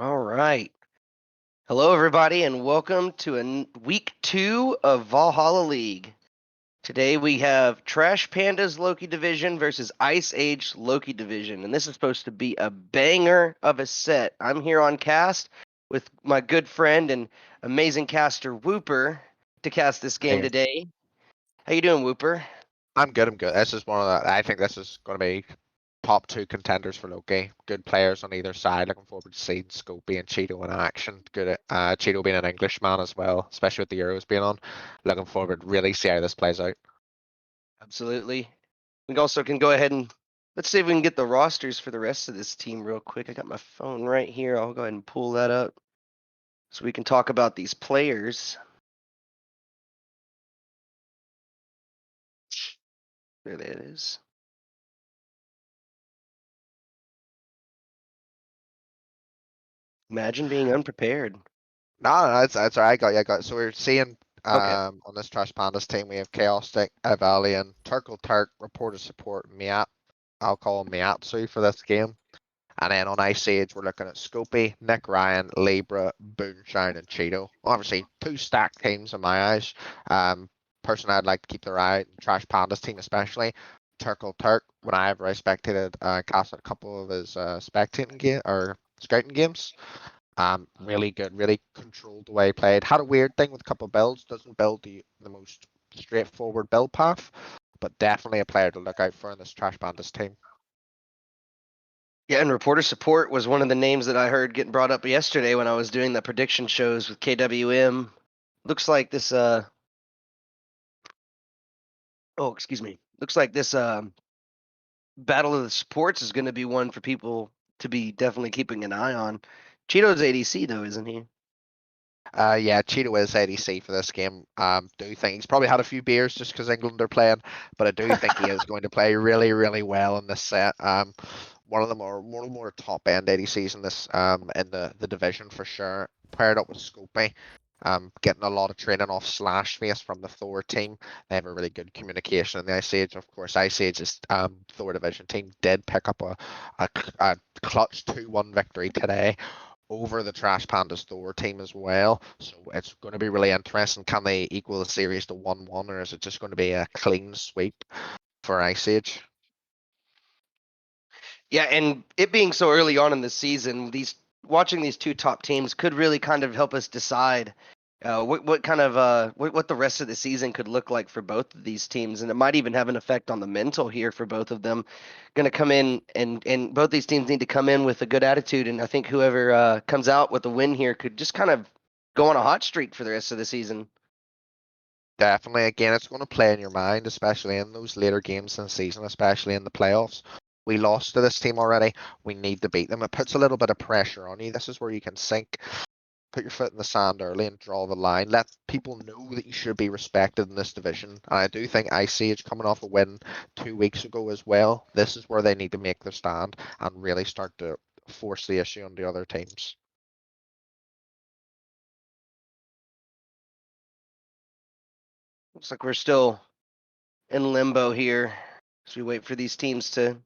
All right. Hello, everybody, and welcome to week 2 of Valhalla League. Today we have Trash Pandas Loki Division versus Ice Age Loki Division, and this is supposed to be a banger of a set. I'm here on cast with my good friend and amazing caster Whooper to cast this game Hey, today. How you doing, Whooper? I'm good. I'm good. This is one of the. I think this is going to be top two contenders for Loki. Good players on either side. Looking forward to seeing Scopey and Cheeto in action. Good. Cheeto being an Englishman as well, especially with the Euros being on. Looking forward to really see how this plays out. Absolutely. We also can go ahead and let's see if we can get the rosters for the rest of this team real quick. I got my phone right here. I'll go ahead and pull that up so we can talk about these players. There it is. Imagine being unprepared. No, that's all right. I got. So we're seeing Okay. on this Trash Pandas team we have Khaositcc, Evalyian, TurkleTurk, ReportOrSupport, Miat. I'll call him MiatsuZ for this game. And then on Ice Age, we're looking at Scopey, Nick Ryan, Libbraa, Booneshine, and Cheeto. Obviously, two stacked teams in my eyes. Personally, I'd like to keep their eye on Trash Pandas team, especially TurkleTurk. When I spectated Castle a couple of his spectating game or scouting games, really good, really controlled the way he played. Had a weird thing with a couple of builds. Doesn't build the most straightforward build path, but definitely a player to look out for in this Trash Pandas team. Yeah, and ReportOrSupport was one of the names that I heard getting brought up yesterday when I was doing the prediction shows with KWM. Looks like this excuse me. Looks like this Battle of the Supports is going to be one for people to be definitely keeping an eye on. Cheeto's ADC though, isn't he? Yeah, Cheeto is ADC for this game. Do think he's probably had a few beers just because England are playing, but I do think he is going to play really, really well in this set. One of the more top end ADCs in this in the division for sure. Paired up with Scopey, getting a lot of training off Slash Face from the Thor team. They have a really good communication in the Ice Age. Of course, Ice Age's Thor division team did pick up a clutch 2-1 victory today over the Trash Pandas Thor team as well. So it's going to be really interesting. Can they equal the series to 1-1, or is it just going to be a clean sweep for Ice Age? Yeah, and it being so early on in the season, watching these two top teams could really kind of help us decide what kind of what the rest of the season could look like for both of these teams, and it might even have an effect on the mental here for both of them. Going to come in and both these teams need to come in with a good attitude, and I think whoever comes out with a win here could just kind of go on a hot streak for the rest of the season. Definitely. Again, it's going to play in your mind, especially in those later games in the season, especially in the playoffs. We lost to this team already. We need to beat them. It puts a little bit of pressure on you. This is where you can sink, put your foot in the sand early and draw the line. Let people know that you should be respected in this division. And I do think Ice Age coming off a win 2 weeks ago as well. This is where they need to make their stand and really start to force the issue on the other teams. Looks like we're still in limbo here as we wait for these teams to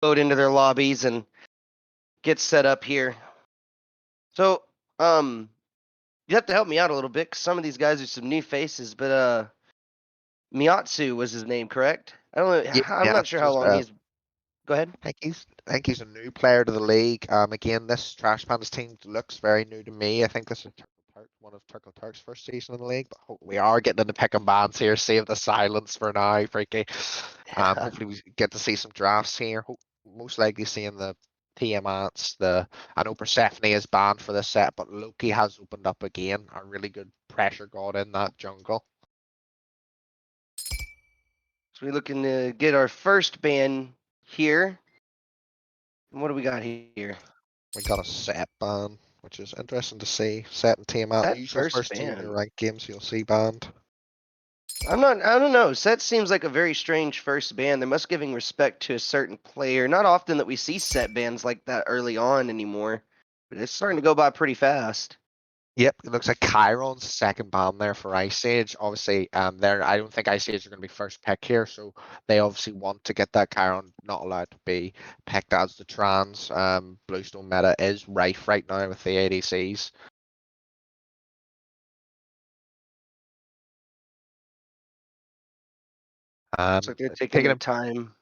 load into their lobbies and get set up here. So, you have to help me out a little bit because some of these guys are some new faces, but MiatsuZ was his name, correct? I don't know. Yeah, I'm yeah, not it's sure how just long he's. Go ahead. I think he's a new player to the league. Again, this Trash Pandas team looks very new to me. I think this is one of TurkleTurk's first season in the league, but we are getting into picking bands here. Save the silence for now, Freaky. Hopefully we get to see some drafts here. Most likely seeing the Tiamats. I know Persephone is banned for this set, but Loki has opened up again. A really good pressure god in that jungle. So we're looking to get our first ban here. And what do we got here? We got a set ban, which is interesting to see. Set and Tiamat, That usual first first junior ban. ranked games you'll see banned. I'm not. I don't know. Set seems like a very strange first ban. They must giving respect to a certain player. Not often that we see set bans like that early on anymore, but it's starting to go by pretty fast. Yep, it looks like Chiron's second ban there for Ice Age. Obviously, there I don't think Ice Age are going to be first pick here, so they obviously want to get that Chiron not allowed to be picked as the trans. Bluestone meta is rife right now with the ADCs. Looks like they're taking Taking their a time.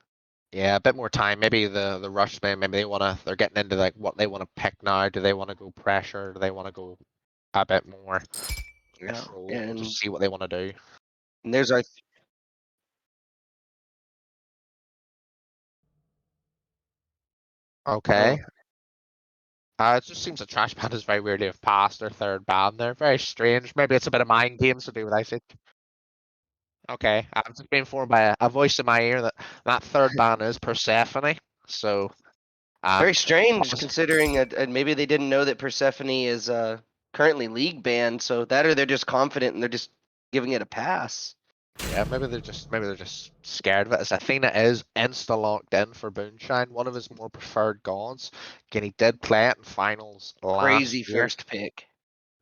Yeah, a bit more time. Maybe the rush man. Maybe they're getting into like what they want to pick now. Do they want to go pressure? Do they want to go a bit more Yeah, control? and Just see what they want to do. there's our Okay. oh, It just seems that Trash Pandas very weirdly have passed their third ban there. Very strange. Maybe it's a bit of mind games to do with I think. Okay, I'm just being informed by a voice in my ear that that third ban is Persephone. So, very um, strange obviously- considering maybe they didn't know that Persephone is currently league banned, so that or they're just confident and they're just giving it a pass. yeah, maybe they're just scared of it. As Athena is insta locked in for Booneshine, one of his more preferred gods. Again, he did play it in finals Crazy last year. first pick.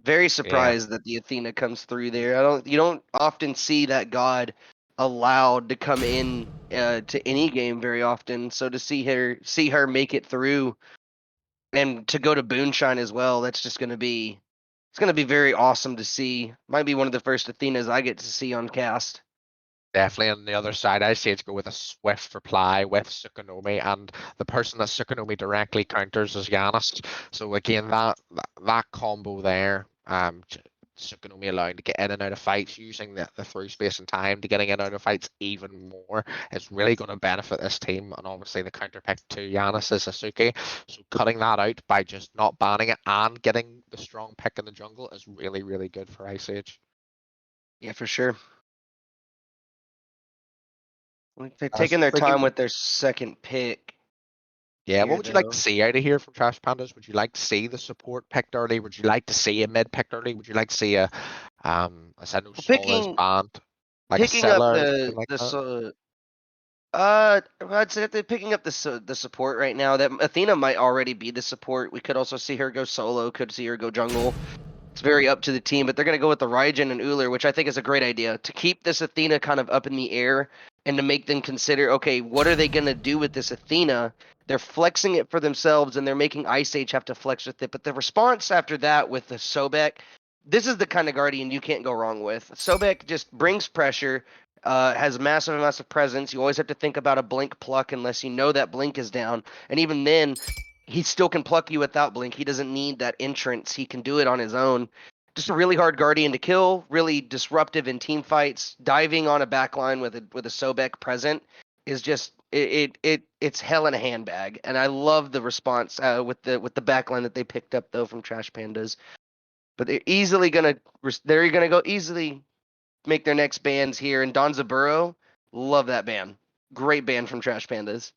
Very Yeah, surprised that the Athena comes through there. You don't often see that god allowed to come in to any game very often. So to see her make it through and to go to Booneshine as well, that's just gonna be very awesome to see. Might be one of the first Athenas I get to see on cast. definitely. On the other side, I say to go with a swift reply with Tsukunomi, and the person that Tsukunomi directly counters is Giannis. So again, that combo there, Tsukunomi allowing to get in and out of fights, using the through space and time to getting in and out of fights even more, is really going to benefit this team. And obviously, the counter pick to Giannis is Sasuke. So cutting that out by just not banning it and getting the strong pick in the jungle is really, really good for Ice Age. Yeah, for sure. Like, they're So taking their time thinking with their second pick Yeah, what here, would you like to though. see out of here from Trash Pandas? Would you like to see the support picked early? Would you like to see a mid picked early? Would you like to see as I know Well, Sol is banned, like a picking up seller or something like that? I'd say that they're picking up the support right now. That Athena might already be the support. We could also see her go solo. Could see her go jungle. It's very up to the team, but they're going to go with the Raijin and Uller, which I think is a great idea to keep this Athena kind of up in the air and to make them consider, okay, what are they going to do with this Athena? They're flexing it for themselves and they're making Ice Age have to flex with it. But the response after that with the Sobek, this is the kind of Guardian you can't go wrong with. Sobek just brings pressure, has massive amounts of presence. You always have to think about a blink pluck unless you know that blink is down. And even then, he still can pluck you without blink. He doesn't need that entrance. He can do it on his own. Just a really hard guardian to kill, really disruptive in team fights. Diving on a backline with a Sobek present is just it's hell in a handbag. And I love the response with the backline that they picked up though from Trash Pandas. But they're gonna go easily make their next bans here. And Don Zaburo, love that ban. Great ban from Trash Pandas.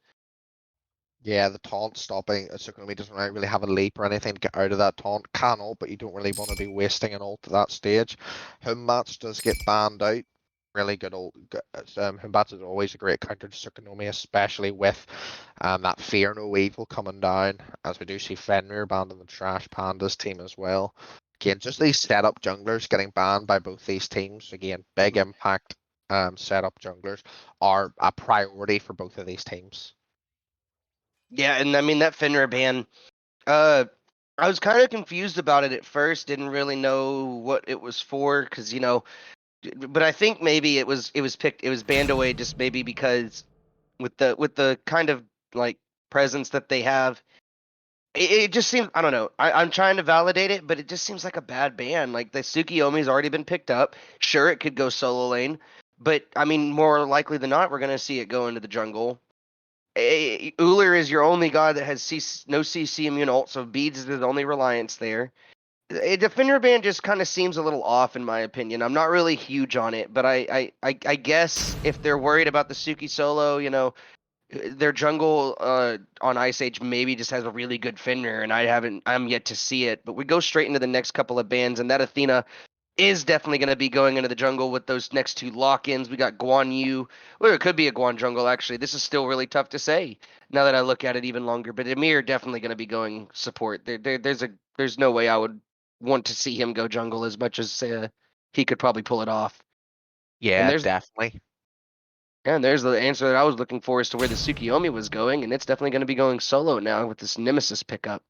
Yeah, the taunt stopping Tsukunomi doesn't really have a leap or anything to get out of that taunt. Can ult, but you don't really want to be wasting an ult at that stage. Humbatz does get banned out. Really good ult. Humbatz is always a great counter to Tsukunomi, especially with that Fear No Evil coming down, as we do see Fenrir banned on the Trash Pandas team as well. Again, just these setup junglers getting banned by both these teams. Again, big impact setup junglers are a priority for both of these teams. Yeah, and I mean that Fenrir ban. Uh, I was kind of confused about it at first. Didn't really know what it was for, because but I think maybe it was banned away just maybe because with the kind of like presence that they have, it just seems I don't know. I'm trying to validate it, but it just seems like a bad ban. Like the Tsukiyomi's already been picked up. Sure, it could go solo lane, but I mean more likely than not, we're gonna see it go into the jungle. Uller is your only god that has no CC immune ult, so Beads is his only reliance there. A Defender ban just kind of seems a little off in my opinion. I'm not really huge on it, but I guess if they're worried about the Suki solo, their jungle on Ice Age maybe just has a really good Fenrir, and I'm yet to see it. But we go straight into the next couple of bans, and that Athena is definitely going to be going into the jungle with those next two lock-ins. We got Guan Yu. Well, it could be a Guan jungle, actually. This is still really tough to say now that I look at it even longer. But Emir definitely going to be going support. There's no way I would want to see him go jungle as much as he could probably pull it off. Yeah, definitely. And there's the answer that I was looking for as to where the Tsukiyomi was going, and it's definitely going to be going solo now with this Nemesis pickup.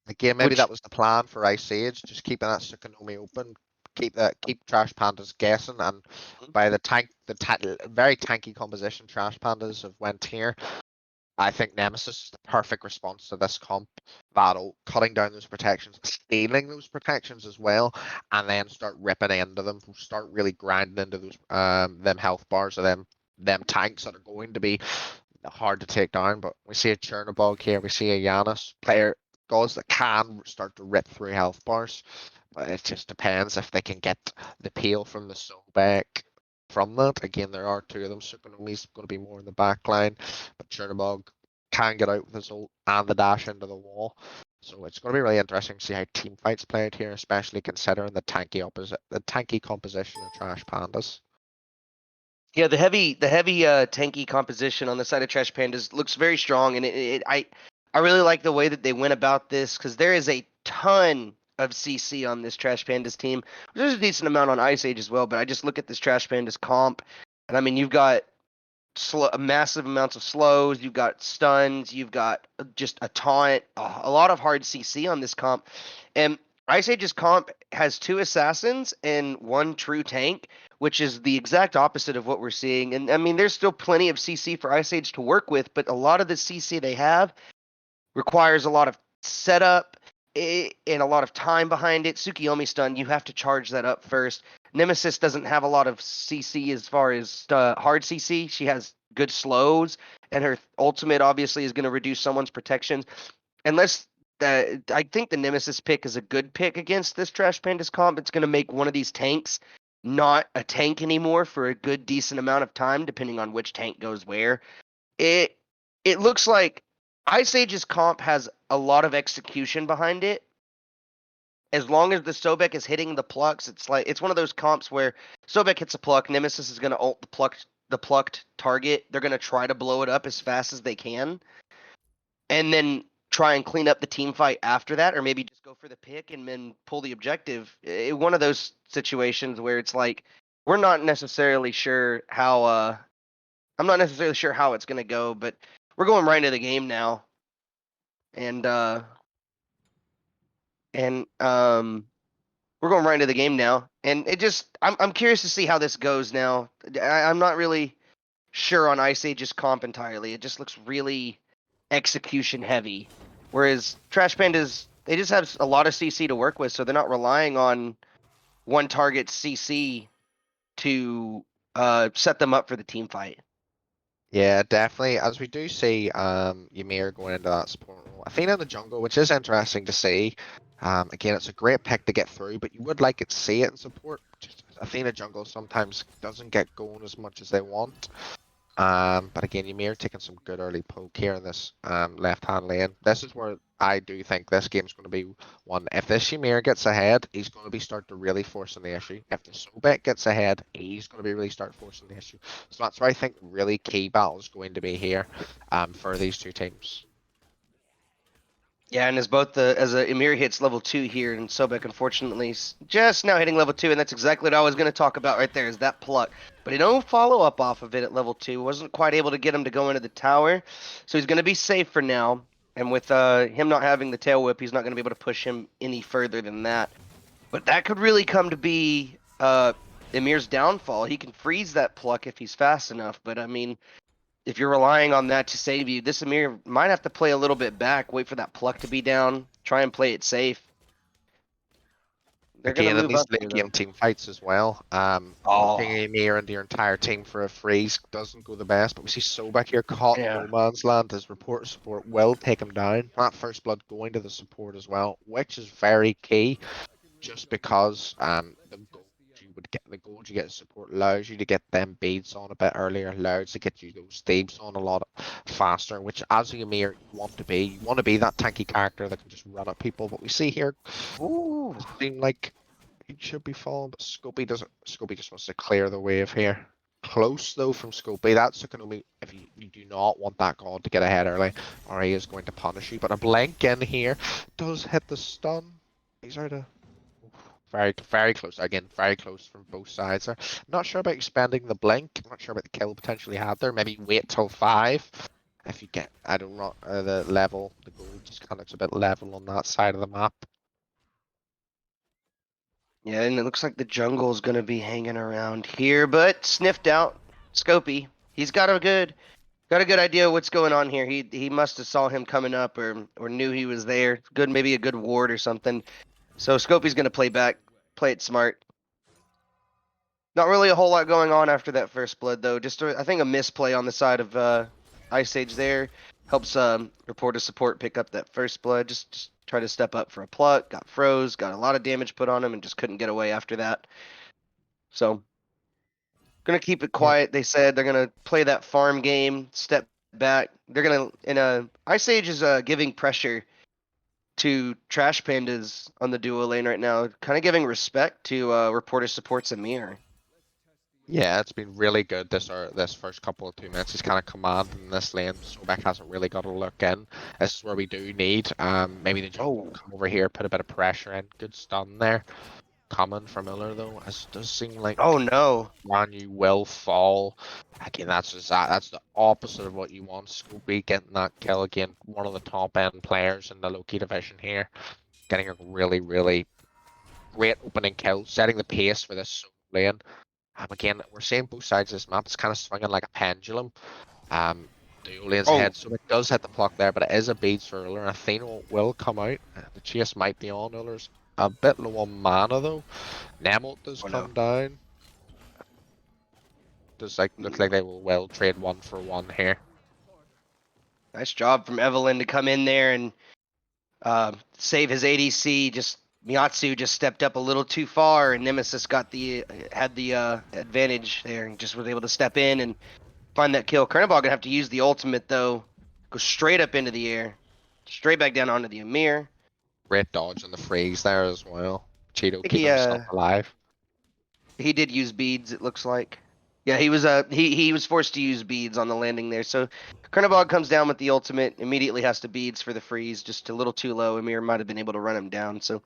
Again, maybe that was the plan for Ice Age, just keeping that Tsukuyomi open, keep Trash Pandas guessing, and by the very tanky composition Trash Pandas have went here, I think Nemesis is the perfect response to this comp battle, cutting down those protections, stealing those protections as well, and then start ripping into them, start really grinding into those them health bars of them tanks that are going to be hard to take down. But we see a Chernobog here, we see a Yanis gods that can start to rip through health bars. But it just depends if they can get the peel from the soul back from that. Again, there are two of them. Tsukuyomi's going to be more in the back line, but Chernobog can get out with his ult and the dash into the wall. So it's going to be really interesting to see how team fights play out here, especially considering the tanky composition of Trash Pandas. Yeah, the heavy tanky composition on the side of Trash Pandas looks very strong, and I really like the way that they went about this, because there is a ton of CC on this Trash Pandas team. There's a decent amount on Ice Age as well, but I just look at this Trash Pandas comp, and I mean, you've got massive amounts of slows, you've got stuns, you've got just a taunt, a lot of hard CC on this comp. And Ice Age's comp has 2 assassins and 1 true tank, which is the exact opposite of what we're seeing. And I mean, there's still plenty of CC for Ice Age to work with, but a lot of the CC they have requires a lot of setup and a lot of time behind it. Tsukiyomi stun, you have to charge that up first. Nemesis doesn't have a lot of CC as far as hard CC. She has good slows, and her ultimate obviously is going to reduce someone's protections. Unless I think the Nemesis pick is a good pick against this Trash Pandas comp. It's going to make one of these tanks not a tank anymore for a good decent amount of time, depending on which tank goes where. It looks like Ice Age's comp has a lot of execution behind it. As long as the Sobek is hitting the plucks, it's one of those comps where Sobek hits a pluck, Nemesis is going to ult the plucked target. They're going to try to blow it up as fast as they can, and then try and clean up the team fight after that, or maybe just go for the pick and then pull the objective. One of those situations where it's like we're not necessarily sure how. I'm not necessarily sure how it's going to go, but we're going right into the game now, and we're going right into the game now, and I'm curious to see how this goes now. I'm not really sure on Ice Age's comp entirely. It just looks really execution heavy, whereas Trash Pandas, they just have a lot of CC to work with, so they're not relying on one target CC to set them up for the team fight. Yeah, definitely. As we do see Ymir going into that support role. Athena in the jungle, which is interesting to see. Again, it's a great pick to get through, but you would like it to see it in support. Just Athena jungle sometimes doesn't get going as much as they want. But again, Ymir taking some good early poke here in this left-hand lane. This is where I do think this game's going to be one. If this Ymir gets ahead, he's going to be start to really forcing the issue. If the Sobek gets ahead, he's going to be really start forcing the issue. So that's where I think really key battle is going to be here for these two teams. Yeah, and as Ymir hits level 2 here, and Sobek unfortunately is just now hitting level 2, and that's exactly what I was going to talk about right there, is that pluck. But he don't follow up off of it at level 2. Wasn't quite able to get him to go into the tower, so he's going to be safe for now. And with him not having the tail whip, he's not going to be able to push him any further than that. But that could really come to be Ymir's downfall. He can freeze that pluck if he's fast enough, but I mean, if you're relying on that to save you, this Ymir might have to play a little bit back, wait for that pluck to be down, try and play it safe. They're Again, gonna in move these up late here, game though. team fights as well, locking Ymir and your entire team for a freeze doesn't go the best, but we see Sobek here caught in no man's land. His support will take him down. That first blood going to the support as well, which is very key, just because the gold you get in support allows you to get them beads on a bit earlier, allows to get you those thieves on a lot faster, which as a Ymir you want to be. You want to be that tanky character that can just run at people, but we see here, it seems like he should be falling, but Scopey doesn't. Scopey just wants to clear the wave here. Close though from Scopey. That's Tsukuyomi if you do not want that god to get ahead early, or he is going to punish you. But a blink in here does hit the stun. These are the very close again, very close from both sides. There. Not sure about expanding the blink. I'm not sure about the kill potentially had there. Maybe wait till 5. If you get, I don't know, the level, the gold just kind of looks a bit level on that side of the map. Yeah, and it looks like the jungle's gonna be hanging around here, but sniffed out. Scopy. He's got a good idea what's going on here. He must have saw him coming up or knew he was there. Good, maybe a good ward or something. So Scopy's gonna play back, play it smart. Not really a whole lot going on after that first blood though. Just I think a misplay on the side of Ice Age there helps ReportOrSupport pick up that first blood. Just try to step up for a pluck. Got froze. Got a lot of damage put on him and just couldn't get away after that. So gonna keep it quiet. They said they're gonna play that farm game. Step back. They're gonna Ice Age is giving pressure to Trash Pandas on the duo lane right now. Kind of giving respect to ReportOrSupport's Amir. Yeah, it's been really good this first couple of 2 minutes. He's kind of commanding this lane. Sobek hasn't really got a look in. This is where we do need maybe the jungle come over here, put a bit of pressure in. Good stun there. Coming from Miller though, it does seem like Oh no. Manu will fall. Again, that's the opposite of what you want. Scooby getting that kill again. One of the top end players in the Loki division here, getting a really great opening kill, setting the pace for this lane. Again, we're seeing both sides of this map. It's kind of swinging like a pendulum. The lane's ahead, so it does hit the block there, but it is a beads for Uller. Athena will come out. The chase might be on. Uller's a bit low on mana though. Nemo does come down. Does look like they will well trade 1 for 1 here. Nice job from Evalyian to come in there and save his ADC. Just MiatsuZ just stepped up a little too far, and Nemesis had the advantage there and just was able to step in and find that kill. Kernabog gonna have to use the ultimate though. Go straight up into the air, straight back down onto the Amir. Great dodge on the freeze there as well. Cheeto Think keeping himself alive. He did use beads. It looks like. Yeah, he was forced to use beads on the landing there. So Kernabog comes down with the ultimate, immediately has to beads for the freeze, just a little too low. Amir might have been able to run him down. So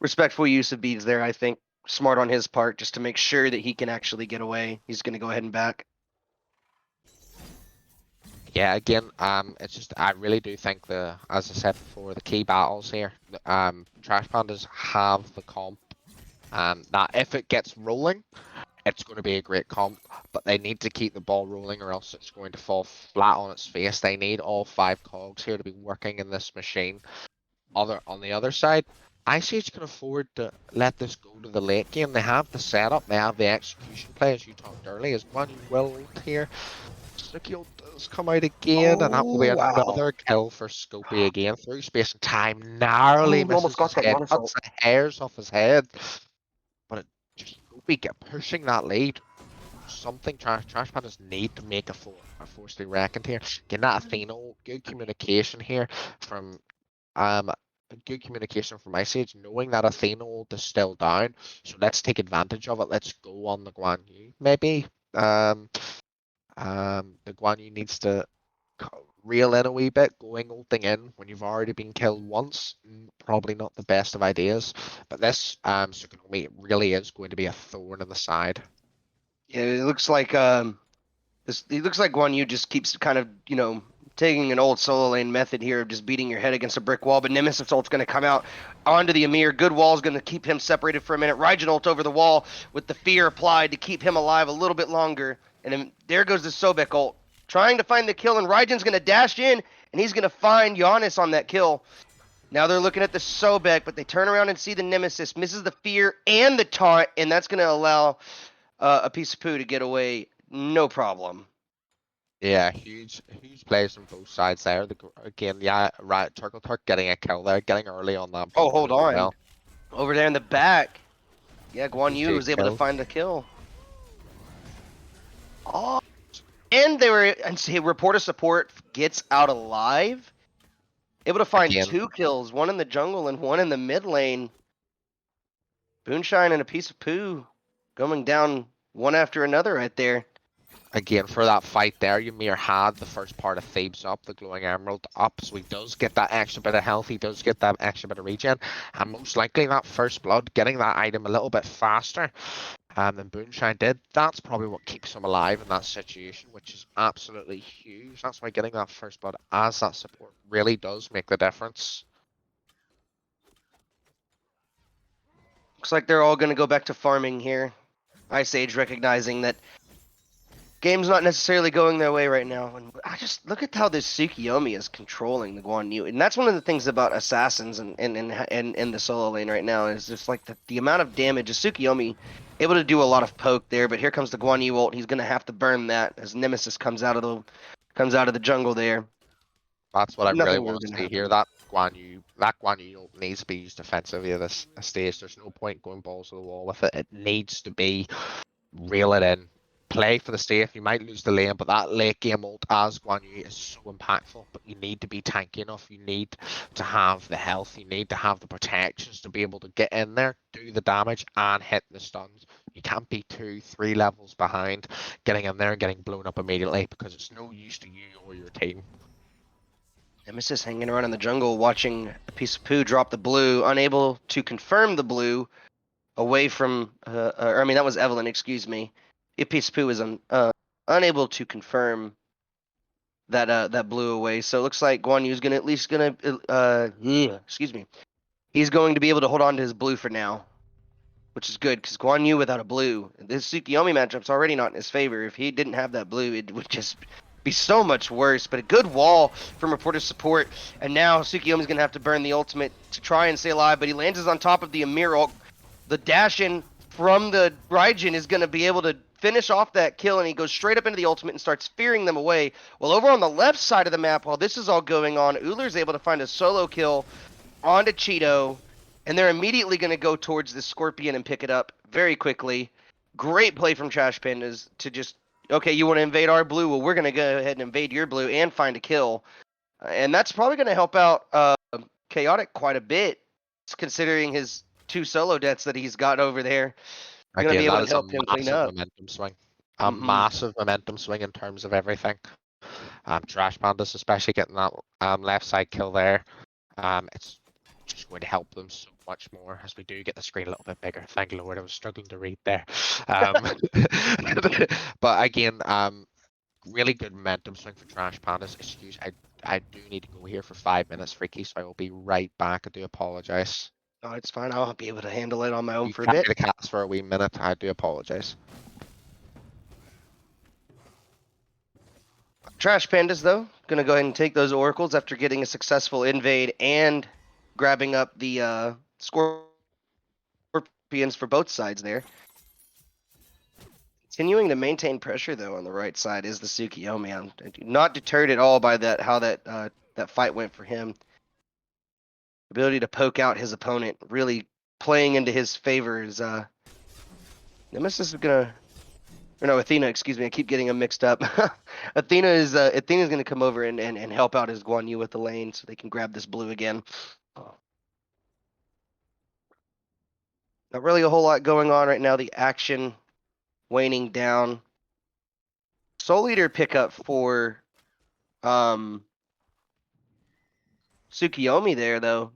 respectful use of beads there, I think. Smart on his part, just to make sure that he can actually get away. He's going to go ahead and back. Yeah, again, it's just I really do think as I said before, the key battles here, Trash Pandas have the comp. Now if it gets rolling, it's going to be a great comp, but they need to keep the ball rolling or else it's going to fall flat on its face. They need all 5 cogs here to be working in this machine. On the other side, Ice Age can afford to let this go to the late game. They have the setup, they have the execution play, as you talked earlier. As Manu will here. Suki does come out again, and that will be another kill for Scopy again. Through space and time, narrowly misses his head, cuts the hairs off his head. But it just Scopy get pushing that lead. Something Trash Pandas need to make a force to be reckoned here. Again, that Athena, good communication here from good communication from Ice Age, knowing that Athena ult is still down. So let's take advantage of it. Let's go on the Guan Yu. Maybe the Guan Yu needs to reel in a wee bit, going ulting in when you've already been killed once. Probably not the best of ideas. But this Tsukunomi really is going to be a thorn in the side. Yeah, it looks like Guan Yu just keeps kind of, taking an old solo lane method here of just beating your head against a brick wall, but Nemesis ult's going to come out onto the Amir. Good wall's going to keep him separated for a minute. Raijin ult over the wall with the fear applied to keep him alive a little bit longer. And then there goes the Sobek ult, trying to find the kill, and Raijin's going to dash in, and he's going to find Giannis on that kill. Now they're looking at the Sobek, but they turn around and see the Nemesis, misses the fear and the taunt, and that's going to allow APeiceofPoo to get away no problem. Yeah, huge plays from both sides there. Again, yeah, right. TurkleTurk getting a kill there, getting early on that. Oh, hold on. Well. Over there in the back. Yeah, Guan Yu was able to find the kill. Oh, and ReportOrSupport gets out alive. Able to find 2 kills, one in the jungle and one in the mid lane. Booneshine and APeiceofPoo going down one after another right there. again, for that fight there, Ymir had the first part of Thebes up, the glowing emerald up, so he does get that extra bit of health, he does get that extra bit of regen, and most likely that first blood, getting that item a little bit faster than Booneshine did, that's probably what keeps him alive in that situation, which is absolutely huge. That's why getting that first blood as that support really does make the difference. Looks like they're all going to go back to farming here. Ice Age recognizing that game's not necessarily going their way right now. And I just look at how this Tsukiyomi is controlling the Guan Yu. And that's one of the things about assassins and in the solo lane right now is just like the amount of damage. Is Tsukiyomi able to do a lot of poke there, but here comes the Guan Yu ult. He's gonna have to burn that as Nemesis comes out of the jungle there. That's what I really Nothing want really to gonna see happen. here. That Guan Yu needs to be used defensively at this stage. There's no point going balls to the wall with it. It needs to be reel it in. Play for the safe. You might lose the lane, but that late game ult as Guan Yu is so impactful. But you need to be tanky enough. You need to have the health. You need to have the protections to be able to get in there, do the damage, and hit the stuns. You can't be 2-3 levels behind getting in there and getting blown up immediately because it's no use to you or your team. Nemesis hanging around in the jungle watching APeiceofPoo drop the blue, unable to confirm the blue away from, that was Evelyn, excuse me. APeiceofPoo is unable to confirm that blue away. So it looks like Guan Yu's he's going to be able to hold on to his blue for now, which is good because Guan Yu without a blue, this Tsukiyomi matchup's already not in his favor. If he didn't have that blue, it would just be so much worse. But a good wall from ReportOrSupport, and now Tsukiyomi's gonna have to burn the ultimate to try and stay alive. But he lands on top of the Ymir ult. The dash in from the Raijin is gonna be able to finish off that kill, and he goes straight up into the ultimate and starts fearing them away. Well, over on the left side of the map, while this is all going on, Ullr's able to find a solo kill onto Cheeto, and they're immediately going to go towards the Scorpion and pick it up very quickly. Great play from Trash Pandas to just, okay, you want to invade our blue? Well, we're going to go ahead and invade your blue and find a kill. And that's probably going to help out Chaotic quite a bit, considering his 2 solo deaths that he's got over there. They're going to be able to help him clean up. Momentum swing. A massive momentum swing in terms of everything. Trash Pandas especially getting that left side kill there. It's just going to help them so much more as we do get the screen a little bit bigger. Thank you, Lord. I was struggling to read there. But again, really good momentum swing for Trash Pandas. Excuse, I do need to go here for 5 minutes, Freaky, so I will be right back. I do apologize. No, it's fine. I'll be able to handle it on my own You for a carry bit. the cats for a wee minute. I do apologize. Trash Pandas, though, going to go ahead and take those oracles after getting a successful invade and grabbing up the Scorpions for both sides there. Continuing to maintain pressure, though, on the right side is the Tsukiyomi. I'm not deterred at all by how that fight went for him. Ability to poke out his opponent, really playing into his favor is Nemesis is going to... Or no, Athena, excuse me. I keep getting them mixed up. Athena's going to come over and help out his Guan Yu with the lane so they can grab this blue again. Not really a whole lot going on right now. The action waning down. Soul Eater pickup for Tsukiyomi there, though.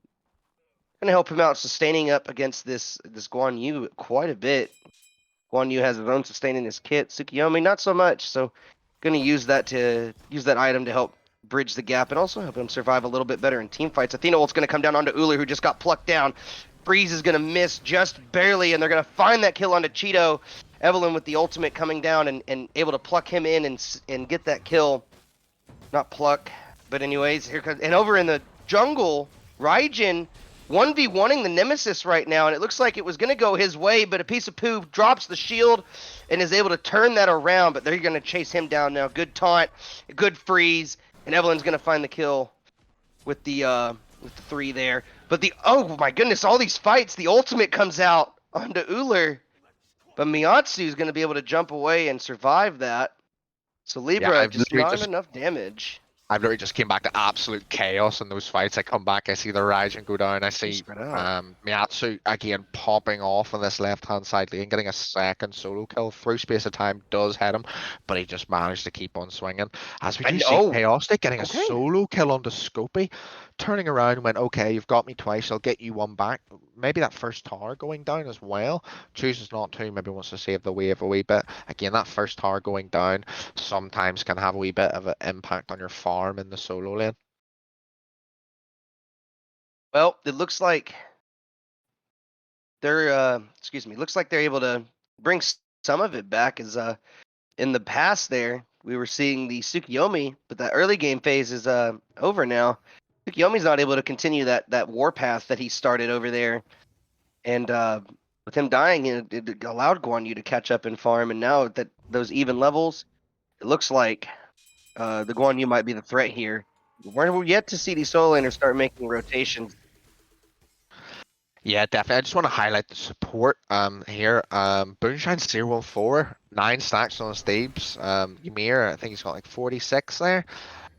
Going to help him out sustaining up against this Guan Yu quite a bit. Guan Yu has his own sustain in his kit. Tsukiyomi, not so much. So, going to use that item to help bridge the gap and also help him survive a little bit better in team fights. Athena ult's going to come down onto Ullr, who just got plucked down. Freeze is going to miss just barely, and they're going to find that kill onto Cheeto. Evelyn with the ultimate coming down and able to pluck him in and get that kill. Not pluck, but anyways, here comes... And over in the jungle, Raijin 1v1ing the Nemesis right now, and it looks like it was going to go his way, but APeiceofPoo drops the shield and is able to turn that around, but they're going to chase him down now. Good taunt, good freeze, and Evelyn's going to find the kill with the 3 there. But oh my goodness, all these fights, the ultimate comes out onto Ullr, but MiatsuZ is going to be able to jump away and survive that. So Libbraa just not enough damage. I've literally just came back to absolute chaos in those fights. I come back, I see the Raijin go down, I see Spread out. Miatsu again popping off on this left-hand side lane, getting a second solo kill through space of time, does hit him, but he just managed to keep on swinging. As we do And see oh, Chaostic getting a okay. solo kill onto Scopy, turning around and went, okay, you've got me twice, I'll get you one back. Maybe that first tower going down as well. Chooses not to, maybe wants to save the wave a wee bit. Again, that first tower going down sometimes can have a wee bit of an impact on your farm in the solo lane. Well, it looks like they're looks like they're able to bring some of it back. As in the past there, we were seeing the Tsukiyomi, but that early game phase is over now. Tsukiyomi's not able to continue that warpath that he started over there, and with him dying, it allowed Guan Yu to catch up and farm. And now that those even levels, it looks like the Guan Yu might be the threat here. We're yet to see these solo laners start making rotations. Yeah, definitely. I just want to highlight the support here. Boonshine's 0-4, 9 stacks on his Steves. Ymir, I think he's got like 46 there.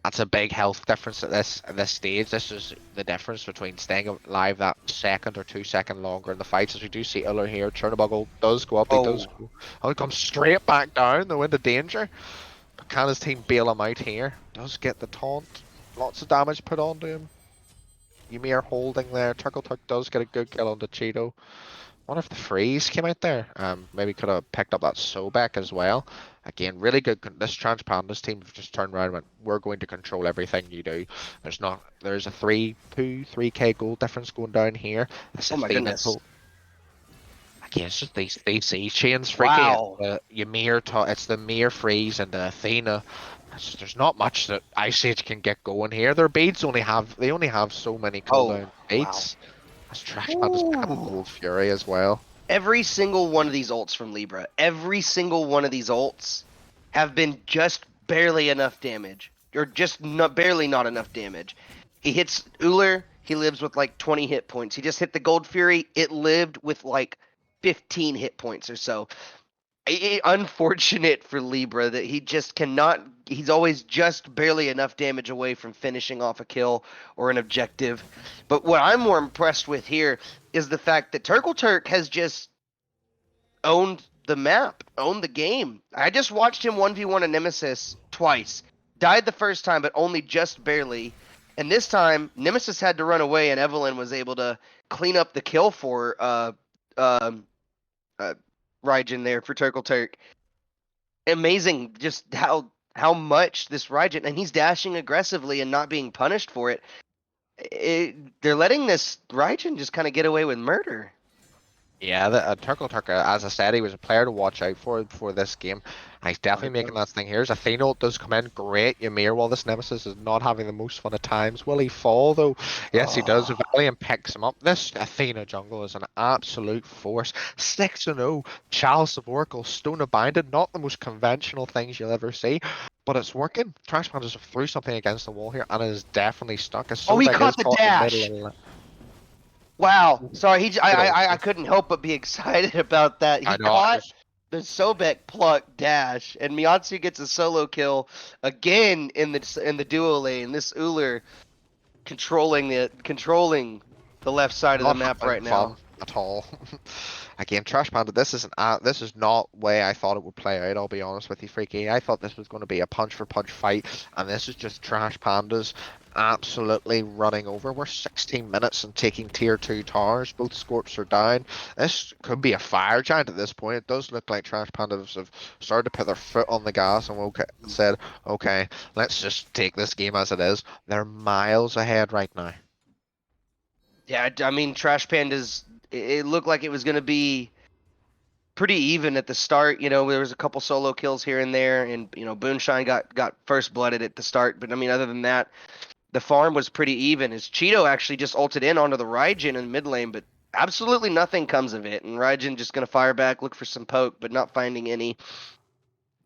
That's a big health difference at this stage. This is the difference between staying alive that second or 2 second longer in the fights. As we do see Uller here, Chernoboggle does go up, he does Oh, go. Oh, he comes straight back down, though, into danger. But can his team bail him out here? Does get the taunt. Lots of damage put onto him. Ymir holding there. TurkleTurk does get a good kill onto Cheeto. Wonder if the freeze came out there. Maybe could have picked up that Sobek as well. Again, really good. This Pandas team have just turned around and went, we're going to control everything you do. There's a 3k gold difference going down here. This oh my Athena goodness! again, it's just these C chains freaky. Wow. It's the Ymir freeze and the Athena. There's not much that Ice Age can get going here. Their beads only have so many Oh, cooldown wow. beads. That's Trash Panda's pick up a Ooh. gold fury as well. Every single one of these ults from Libbraa, every single one of these ults have been just barely enough damage, or just barely not enough damage. He hits Uller, he lives with like 20 hit points. He just hit the Gold Fury, it lived with like 15 hit points or so. Unfortunate for Libbraa that he just cannot. He's always just barely enough damage away from finishing off a kill or an objective. But what I'm more impressed with here is the fact that TurkleTurk has just owned the map, owned the game. I just watched him 1v1 a Nemesis twice. Died the first time, but only just barely. And this time, Nemesis had to run away, and Evalyian was able to clean up the kill for um, Raijin there for TurkleTurk. Amazing just how much this Raijin, and he's dashing aggressively and not being punished for it. They're letting this Raijin just kind of get away with murder. Yeah, TurkleTurk, as I said, he was a player to watch out for this game. And he's definitely making that thing. Here's Athena does come in, great. Ymir, while this Nemesis is not having the most fun at times. Will he fall, though? Yes, he does. Evalyian picks him up. This Athena jungle is an absolute force. 6-0, Chalice of Oracle, Stone of Binding, not the most conventional things you'll ever see. But it's working. Trash Pandas have threw something against the wall here, and it is definitely stuck. As Oh, he Sobek is caught the caught in the middle. dash. Wow. Sorry, Good I couldn't help but be excited about that. I He know. caught the Sobek pluck dash, and MiatsuZ gets a solo kill again in the duo lane. This Uller controlling the left side of the Not map having right fun now. at all. Again, Trash Panda, this is not way I thought it would play out, I'll be honest with you, Freaky. I thought this was going to be a punch for punch fight, and this is just Trash Pandas absolutely running over. We're 16 minutes and taking tier 2 towers. Both Scorps are down. This could be a fire giant at this point. It does look like Trash Pandas have started to put their foot on the gas and said, okay, let's just take this game as it is. They're miles ahead right now. Yeah, I mean, Trash Pandas. It looked like it was going to be pretty even at the start. You know, there was a couple solo kills here and there, and Booneshine got first blooded at the start. But I mean, other than that, the farm was pretty even. As Cheeto actually just ulted in onto the Raijin in mid lane, but absolutely nothing comes of it. And Raijin just going to fire back, look for some poke, but not finding any.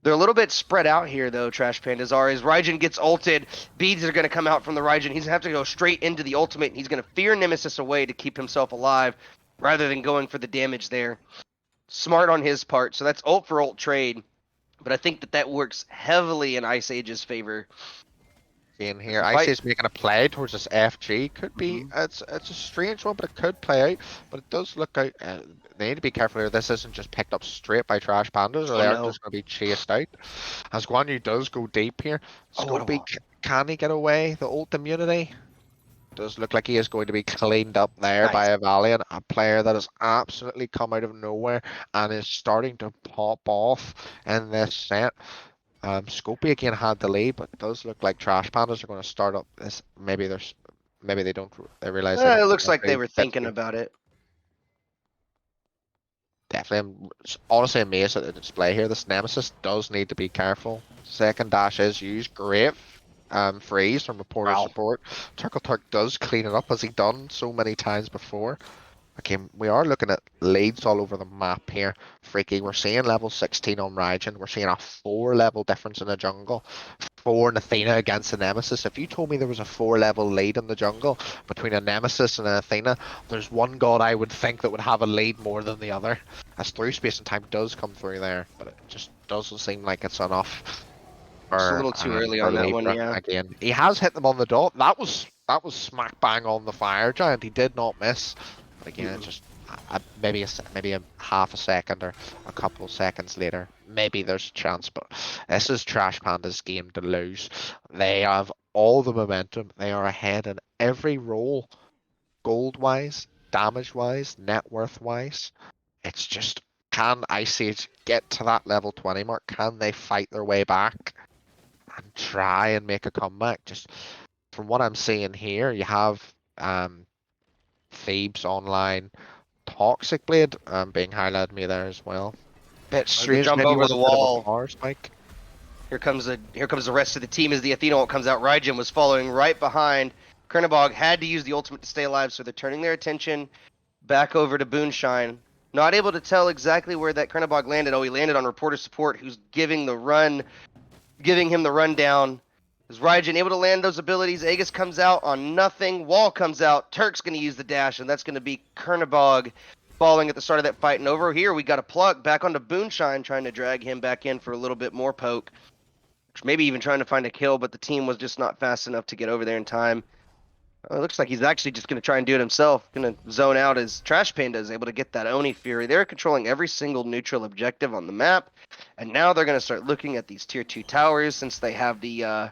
They're a little bit spread out here, though, Trash Pandas are. As Raijin gets ulted, beads are going to come out from the Raijin. He's going to have to go straight into the ultimate, and he's going to fear Nemesis away to keep himself alive rather than going for the damage there. Smart on his part. So that's ult for ult trade. But I think that works heavily in Ice Age's favor. In It's here, a I see fight. it's making a play towards this FG. Could be, Mhm. it's a strange one, but it could play out. But it does look out. They need to be careful here. This isn't just picked up straight by Trash Pandas, or Oh they are no. just going to be chased out. As Guan Yu does go deep here, Oh, what a Scopey, wall. can he get away? The ult immunity does look like he is going to be cleaned up there Nice. by Evalyian, a player that has absolutely come out of nowhere and is starting to pop off in this set. Scopey again had the lead, but it does look like Trash Pandas are going to start up this. Maybe they don't. They realize they It don't looks want like they to. were thinking about it. Definitely, honestly amazed at the display here. This Nemesis does need to be careful. Second dash is used. Great freeze from Reporter Wow. Support. TurkleTurk does clean it up as he done so many times before. Okay, we are looking at leads all over the map here. Freaky, we're seeing level 16 on Raijin. We're seeing a 4 level difference in the jungle. 4 in Athena against a Nemesis. If you told me there was a 4 level lead in the jungle between a Nemesis and an Athena, there's one god I would think that would have a lead more than the other. As through space and time does come through there, but it just doesn't seem like it's enough Just a little too early for on that one, Libbraa yeah. again. He has hit them on the dot. That was smack bang on the fire giant. He did not miss. But again, Mm-mm. just maybe a half a second or a couple of seconds later, maybe there's a chance. But this is Trash Panda's game to lose. They have all the momentum. They are ahead in every role, gold wise, damage wise, net worth wise. It's just, can Ice Age get to that level 20 mark? Can they fight their way back and try and make a comeback? Just from what I'm seeing here, you have Thebes online, Toxic Blade being highlighted me there as well. Bit The strange, jump maybe over want the to put him on wall. power spike. Here comes the rest of the team as the Athena ult comes out. Raijin was following right behind. Kernabog had to use the ultimate to stay alive, so they're turning their attention back over to Booneshine. Not able to tell exactly where that Kernabog landed. Oh, he landed on Reporter Support, who's giving him the rundown. Is Raijin able to land those abilities? Aegis comes out on nothing. Wall comes out. Turk's going to use the dash, and that's going to be Kernabog falling at the start of that fight. And over here, we got a pluck back onto Booneshine, trying to drag him back in for a little bit more poke. Maybe even trying to find a kill, but the team was just not fast enough to get over there in time. It looks like he's actually just going to try and do it himself. Going to zone out as Trash Panda is able to get that Oni Fury. They're controlling every single neutral objective on the map. And now they're going to start looking at these tier 2 towers since they have the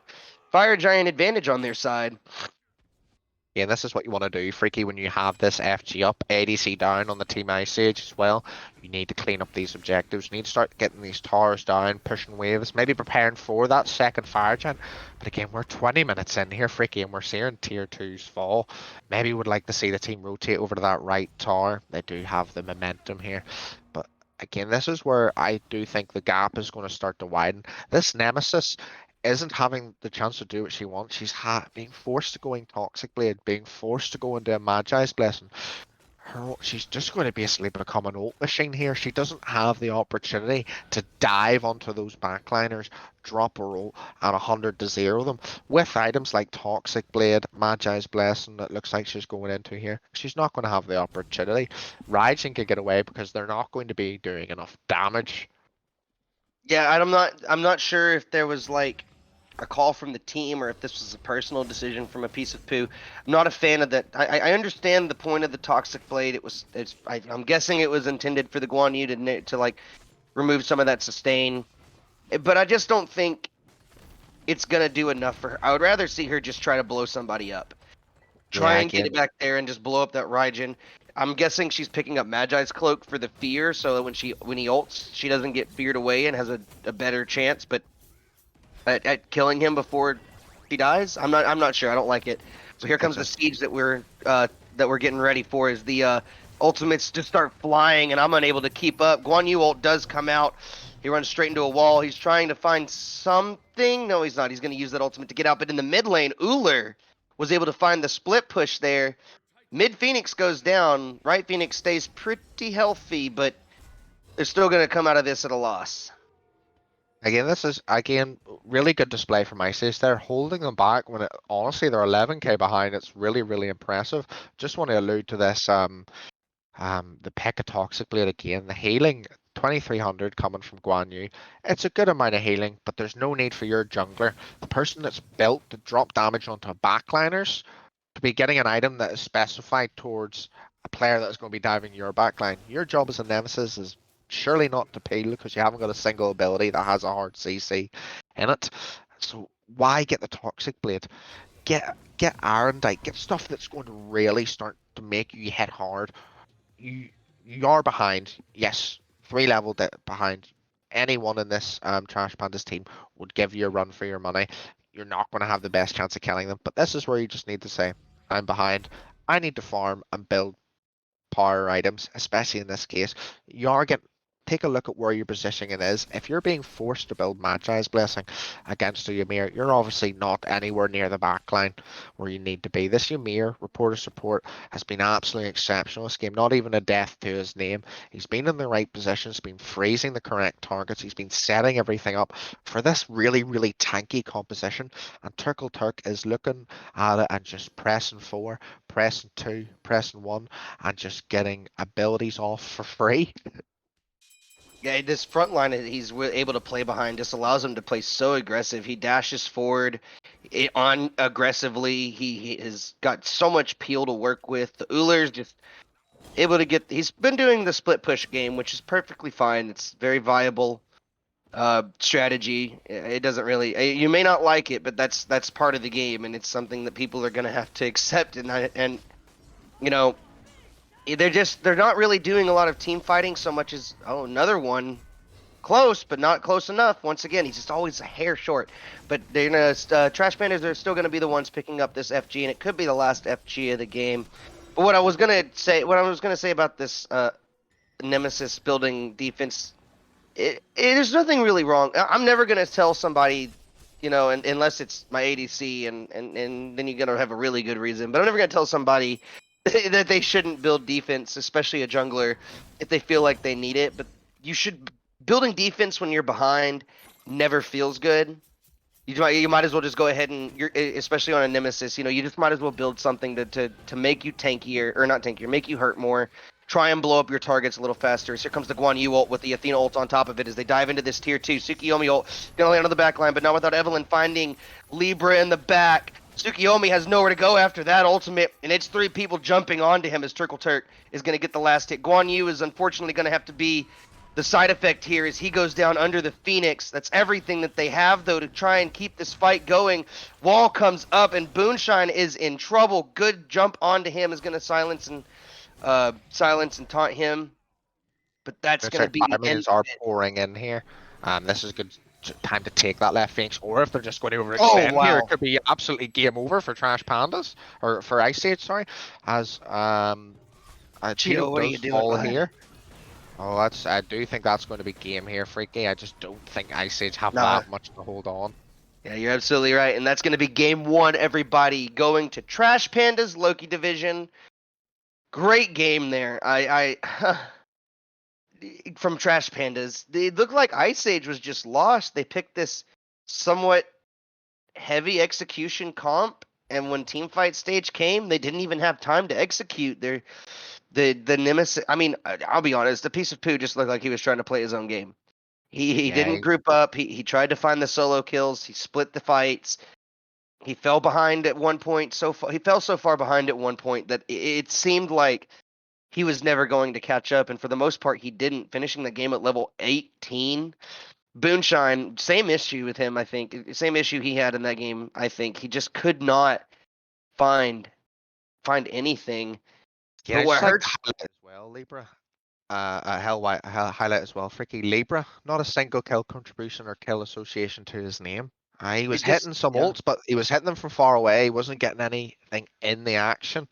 Fire Giant advantage on their side. Yeah, this is what you want to do, Freaky, when you have this FG up, ADC down on the team Ice Age as well. You need to clean up these objectives. You need to start getting these towers down, pushing waves, maybe preparing for that second fire gen. But again, we're 20 minutes in here, Freaky, and we're seeing tier 2s fall. Maybe would like to see the team rotate over to that right tower. They do have the momentum here. But again, this is where I do think the gap is going to start to widen. This Nemesis isn't having the chance to do what she wants. She's being forced to go in Toxic Blade, being forced to go into a Magi's Blessing. She's just going to basically become an ult machine here. She doesn't have the opportunity to dive onto those backliners, drop a ult, and 100 to 0 them. With items like Toxic Blade, Magi's Blessing, that looks like she's going into here, she's not going to have the opportunity. Raijin can get away because they're not going to be doing enough damage. Yeah, I'm not sure if there was like a call from the team or if this was a personal decision from APeiceofPoo. I'm not a fan of that. I understand the point of the Toxic Blade. I'm guessing it was intended for the Guan Yu to like remove some of that sustain. But I just don't think it's gonna do enough for her. I would rather see her just try to blow somebody up. Try Yeah, and get again, it back there and just blow up that Raijin. I'm guessing she's picking up Magi's cloak for the fear, so that when he ults, she doesn't get feared away and has a better chance. But at killing him before she dies, I'm not sure. I don't like it. So here comes it's the a siege that we're getting ready for. Is the ultimates just start flying, and I'm unable to keep up. Guan Yu ult does come out. He runs straight into a wall. He's trying to find something. No, he's not. He's going to use that ultimate to get out. But in the mid lane, Uller was able to find the split push there. Mid Phoenix goes down. Right Phoenix stays pretty healthy, but they're still going to come out of this at a loss. Again, this is really good display from ISIS. They're holding them back when honestly they're 11k behind. It's really really impressive. Just want to allude to this the Pekka Toxic Blade again. The healing 2300 coming from Guan Yu. It's a good amount of healing, but there's no need for your jungler, the person that's built to drop damage onto backliners, to be getting an item that is specified towards a player that is going to be diving your backline. Your job as a Nemesis is surely not to peel because you haven't got a single ability that has a hard CC in it. So why get the Toxic Blade? Get Ironite, get stuff that's going to really start to make you hit hard. You you are behind, yes, 3 level behind. Anyone in this Trash Pandas team would give you a run for your money. You're not going to have the best chance of killing them, but this is where you just need to say, I'm behind. I need to farm and build power items, especially in this case. You are getting Take a look at where your positioning is. If you're being forced to build Magi's Blessing against a Ymir, you're obviously not anywhere near the backline where you need to be. This Ymir, ReportOrSupport, has been absolutely exceptional this game, not even a death to his name. He's been in the right positions, been freezing the correct targets, he's been setting everything up for this really, really tanky composition. And TurkleTurk is looking at it and just pressing 4, pressing 2, pressing 1, and just getting abilities off for free. Yeah, this front line that he's able to play behind just allows him to play so aggressive. He dashes forward on aggressively. He has got so much peel to work with. The Ullr's just able to get. He's been doing the split push game, which is perfectly fine. It's very viable strategy. It doesn't really. You may not like it, but that's part of the game, and it's something that people are going to have to accept. And you know, they're not really doing a lot of team fighting so much as another one close, but not close enough. Once again, he's just always a hair short. But they're gonna Trash Pandas are still gonna be the ones picking up this FG, and it could be the last FG of the game. But what I was gonna say about this Nemesis building defense, there's nothing really wrong. I'm never gonna tell somebody, unless it's my ADC, and then you're gonna have a really good reason. But I'm never gonna tell somebody that they shouldn't build defense, especially a jungler, if they feel like they need it. But you should building defense when you're behind never feels good. You might as well just go ahead and especially on a Nemesis, you just might as well build something to make you tankier, or not tankier, make you hurt more. Try and blow up your targets a little faster. So here comes the Guan Yu ult with the Athena ult on top of it as they dive into this tier 2. Tsukiyomi ult gonna land on the back line, but not without Evelyn finding Libbraa in the back. Tsukiyomi has nowhere to go after that ultimate, and it's 3 people jumping onto him as TurkleTurk is going to get the last hit. Guan Yu is unfortunately going to have to be the side effect here as he goes down under the Phoenix. That's everything that they have, though, to try and keep this fight going. Wall comes up, and Booneshine is in trouble. Good jump onto him is going to silence and taunt him. But that's going to be the end Are of it. pouring in here. This is a good time to take that left Phoenix, or if they're just going to overextend Oh, wow. here, it could be absolutely game over for Trash Pandas, or for APeiceofPoo, sorry, as Cheeto, what are you doing? fall here. Oh, I do think that's going to be game here, Freaky. I just don't think APeiceofPoo have that much to hold on. Yeah, you're absolutely right. And that's going to be game 1, everybody, going to Trash Pandas, Loki Division. Great game there. From Trash Pandas. They looked like Ice Age was just lost. They picked this somewhat heavy execution comp, and when teamfight stage came, they didn't even have time to execute the Nemesis. I mean, I'll be honest, the APeiceofPoo just looked like he was trying to play his own game. He didn't group up. He tried to find the solo kills. He split the fights. He fell behind at one point. He fell so far behind at one point that it seemed like he was never going to catch up. And for the most part, he didn't, finishing the game at level 18. Booneshine, same issue with him, I think. Same issue he had in that game, I think. He just could not find anything. Yeah, But what hurts as well, Libbraa. Highlight as well. Freaky Libbraa, not a single kill contribution or kill association to his name. He was hitting some ults, but he was hitting them from far away. He wasn't getting anything in the action.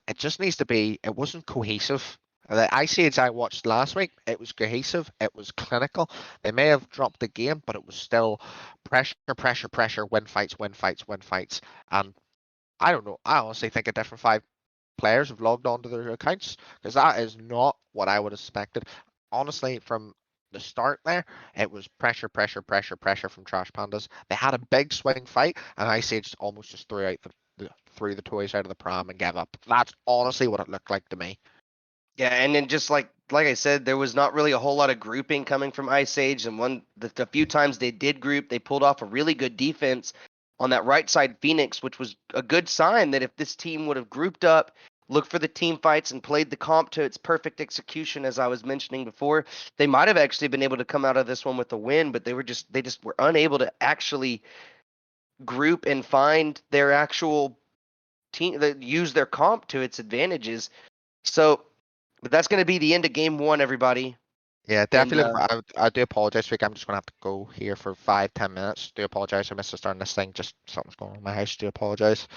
It just needs to be. It wasn't cohesive. The Ice Age I watched last week, it was cohesive. It was clinical. They may have dropped the game, but it was still pressure, pressure, pressure. Win fights, win fights, win fights. And I don't know. I honestly think a different 5 players have logged onto their accounts, because that is not what I would have expected. Honestly, from the start there, it was pressure, pressure, pressure, pressure from Trash Pandas. They had a big swing fight, and Ice Age almost just threw the toys out of the pram and gave up. That's honestly what it looked like to me. Yeah, and then just like like I said, there was not really a whole lot of grouping coming from Ice Age, and the few times they did group, they pulled off a really good defense on that right side Phoenix, which was a good sign that if this team would have grouped up, looked for the team fights, and played the comp to its perfect execution, as I was mentioning before, they might have actually been able to come out of this one with a win. But they just were unable to actually group and find their actual team that use their comp to its advantages. So, but that's going to be the end of game one, everybody. Yeah, And definitely. I do apologize, Vic. I'm just gonna have to go here for 5-10 minutes. Do apologize. I missed starting this thing. Just something's going on in my house. Do apologize.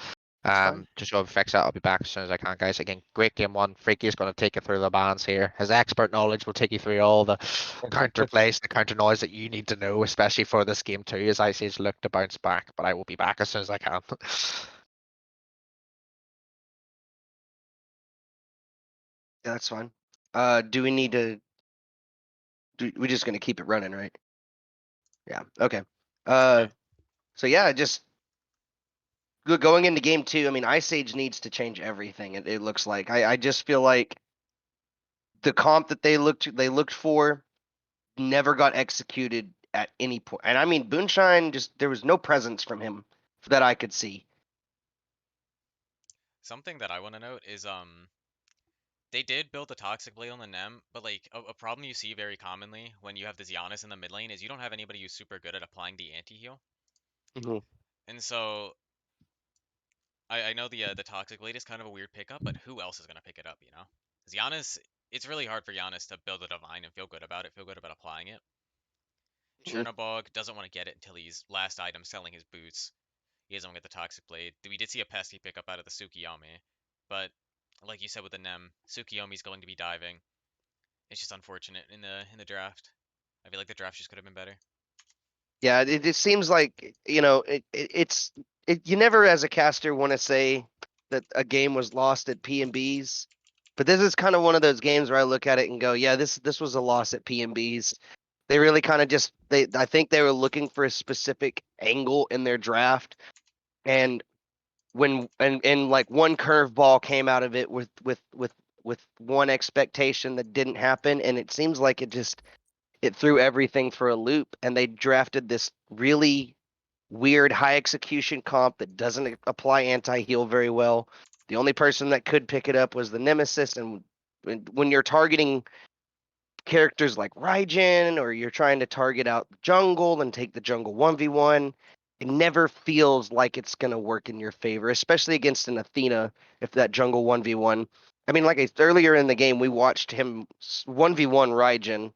it's fine. Just so I fix that, I'll be back as soon as I can, guys. Again, great game one. Freaky is going to take you through the bans here. His expert knowledge will take you through all the counter plays, the counter noise that you need to know, especially for this game too, as Ice Age look to bounce back. But I will be back as soon as I can. Yeah, that's fine. Do we need to? We're just gonna keep it running, right? Yeah. Okay. Uh, Okay. so yeah, just going into game two. I mean, Ice Age needs to change everything. It looks like. I just feel like the comp that they looked for never got executed at any point. And I mean, Booneshine just there was no presence from him that I could see. Something that I want to note is they did build the Toxic Blade on the Nem, but like a problem you see very commonly when you have this Giannis in the mid lane is you don't have anybody who's super good at applying the anti-heal. Mhm. And so I know the Toxic Blade is kind of a weird pickup, but who else is gonna pick it up, you know? Because Giannis, it's really hard for Giannis to build a Divine and feel good about it, feel good about applying it. Mhm. Chernobog doesn't want to get it until he's last item selling his boots. He doesn't want to get the Toxic Blade. We did see a pesky pickup out of the Tsukiyomi, but like you said with the Nem, Tsukiyomi's going to be diving. It's just unfortunate in the draft. I feel like the draft just could have been better. Yeah, it seems like you never as a caster want to say that a game was lost at P&Bs, but this is kind of one of those games where I look at it and go, yeah, this was a loss at P&Bs. They really kind of just I think they were looking for a specific angle in their draft, and and like one curveball came out of it with one expectation that didn't happen, and it seems like it threw everything for a loop, and they drafted this really weird high execution comp that doesn't apply anti-heal very well. The only person that could pick it up was the Nemesis, and when you're targeting characters like Raijin, or you're trying to target out jungle and take the jungle 1v1, it never feels like it's going to work in your favor, especially against an Athena if that jungle 1v1. I mean, like earlier in the game, we watched him 1v1 Raijin,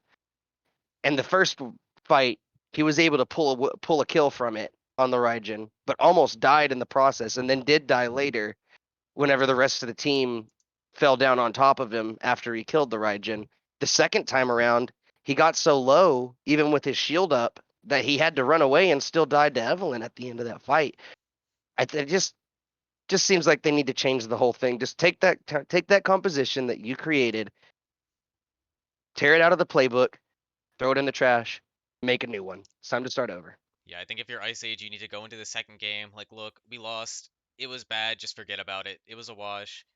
and the first fight, he was able to pull a kill from it on the Raijin, but almost died in the process, and then did die later whenever the rest of the team fell down on top of him after he killed the Raijin. The second time around, he got so low, even with his shield up, that he had to run away and still died to Evelyn at the end of that fight. It just seems like they need to change the whole thing. Just take that composition that you created, tear it out of the playbook, throw it in the trash, make a new one. It's time to start over. Yeah, I think if you're Ice Age, you need to go into the second game. Like, look, we lost. It was bad. Just forget about it. It was a wash.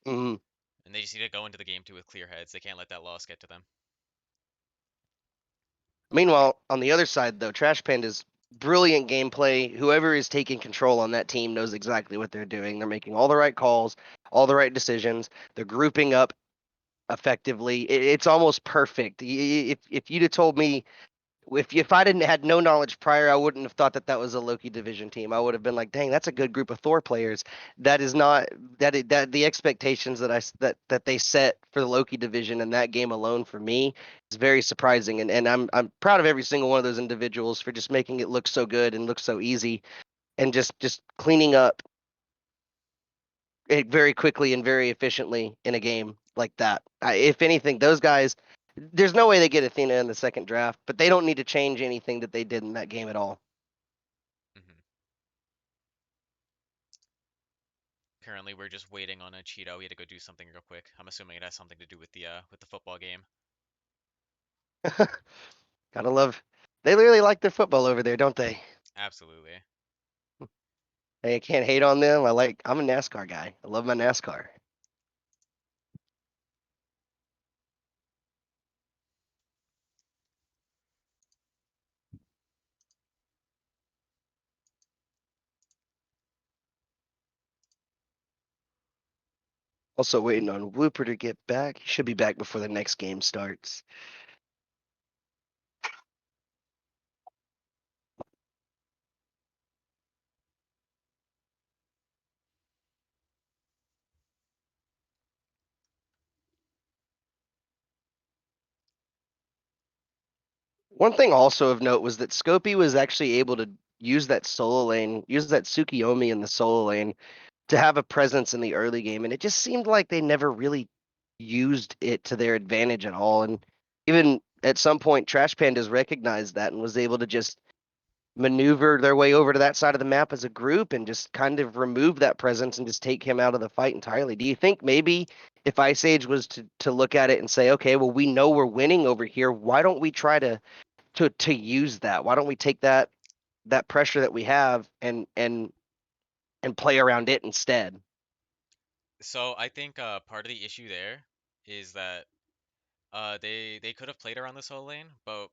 Mhm. And they just need to go into the game two with clear heads. They can't let that loss get to them. Meanwhile, on the other side, though, Trash Panda's brilliant gameplay. Whoever is taking control on that team knows exactly what they're doing. They're making all the right calls, all the right decisions. They're grouping up effectively. It's almost perfect. If you'd have told me, if I didn't had no knowledge prior, I wouldn't have thought that that was a Loki division team. I would have been like, dang, that's a good group of Thor players. That is not that the expectations that they set for the Loki division in that game alone for me is very surprising. And I'm proud of every single one of those individuals for just making it look so good and look so easy, and just cleaning up it very quickly and very efficiently in a game like that. If anything, those guys, there's no way they get Athena in the second draft, but they don't need to change anything that they did in that game at all. Hmm. Currently, we're just waiting on a Cheeto. We had to go do something real quick. I'm assuming it has something to do with the football game. Gotta love. They really like their football over there, don't they? Absolutely. Hey, I can't hate on them. I'm a NASCAR guy. I love my NASCAR. Also waiting on Whooper to get back. He should be back before the next game starts. One thing also of note was that Scopy was actually able to use that solo lane, use that Tsukiyomi in the solo lane to have a presence in the early game, and it just seemed like they never really used it to their advantage at all. And even at some point, Trash Pandas recognized that and was able to just maneuver their way over to that side of the map as a group and just kind of remove that presence and just take him out of the fight entirely. Do you think maybe if Ice Age was to look at it and say, okay, well, we know we're winning over here, why don't we try to use that? Why don't we take that pressure that we have and play around it instead? So I think part of the issue there is that they could have played around the solo lane, but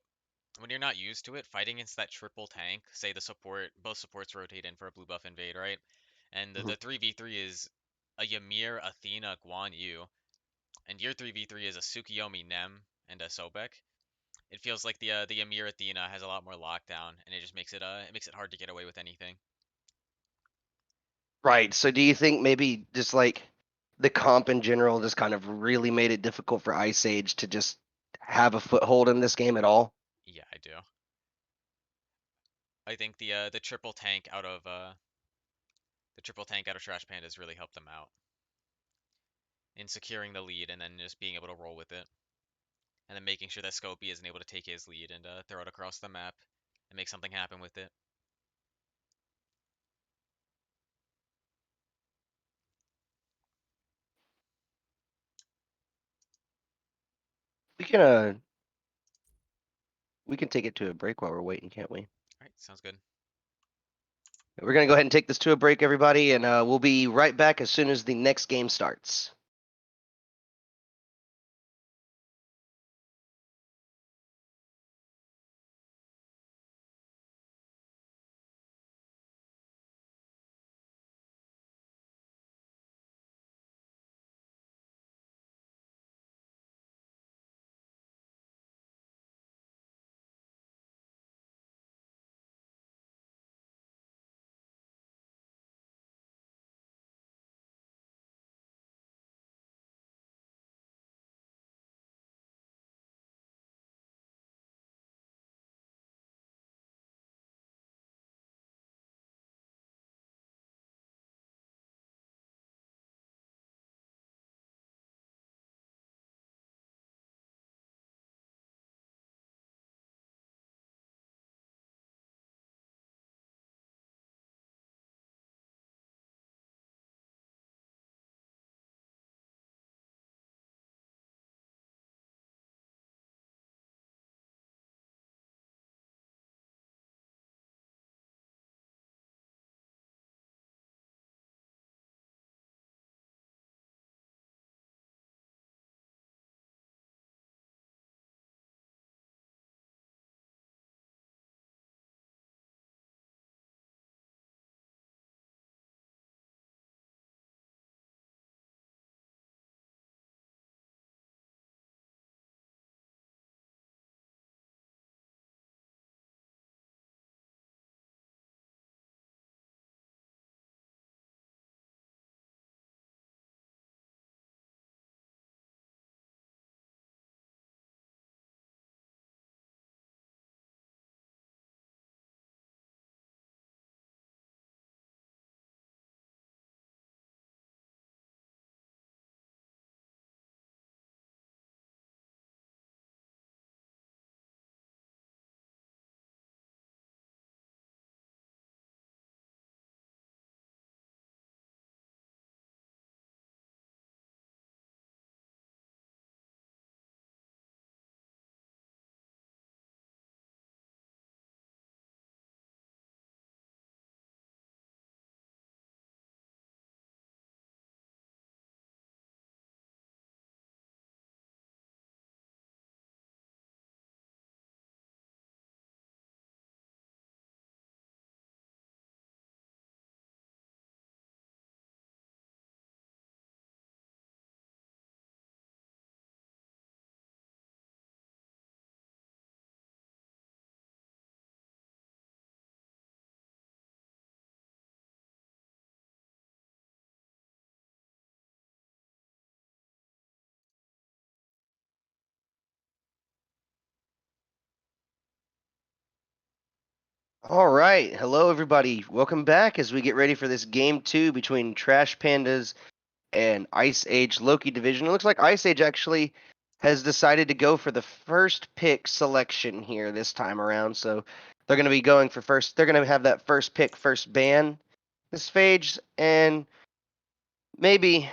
when you're not used to it, fighting against that triple tank, say both supports rotate in for a blue buff invade, right? And the Mhm. 3v3 is a Ymir, Athena, Guan Yu, and your 3v3 is a Tsukiyomi, Nem, and a Sobek. It feels like the Ymir Athena has a lot more lockdown, and it just makes it hard to get away with anything. Right. So do you think maybe just like the comp in general just kind of really made it difficult for Ice Age to just have a foothold in this game at all? Yeah, I do. I think the triple tank out of Trash Pandas really helped them out in securing the lead and then just being able to roll with it. And then making sure that Scopey isn't able to take his lead and throw it across the map and make something happen with it. We can we can take it to a break while we're waiting, can't we? All right, sounds good. We're gonna go ahead and take this to a break, everybody, and we'll be right back as soon as the next game starts. All right. Hello, everybody. Welcome back as we get ready for this game 2 between Trash Pandas and Ice Age Loki division. It looks like Ice Age actually has decided to go for the first pick selection here this time around. So they're going to be going for first. They're going to have that first pick, first ban this phase, and maybe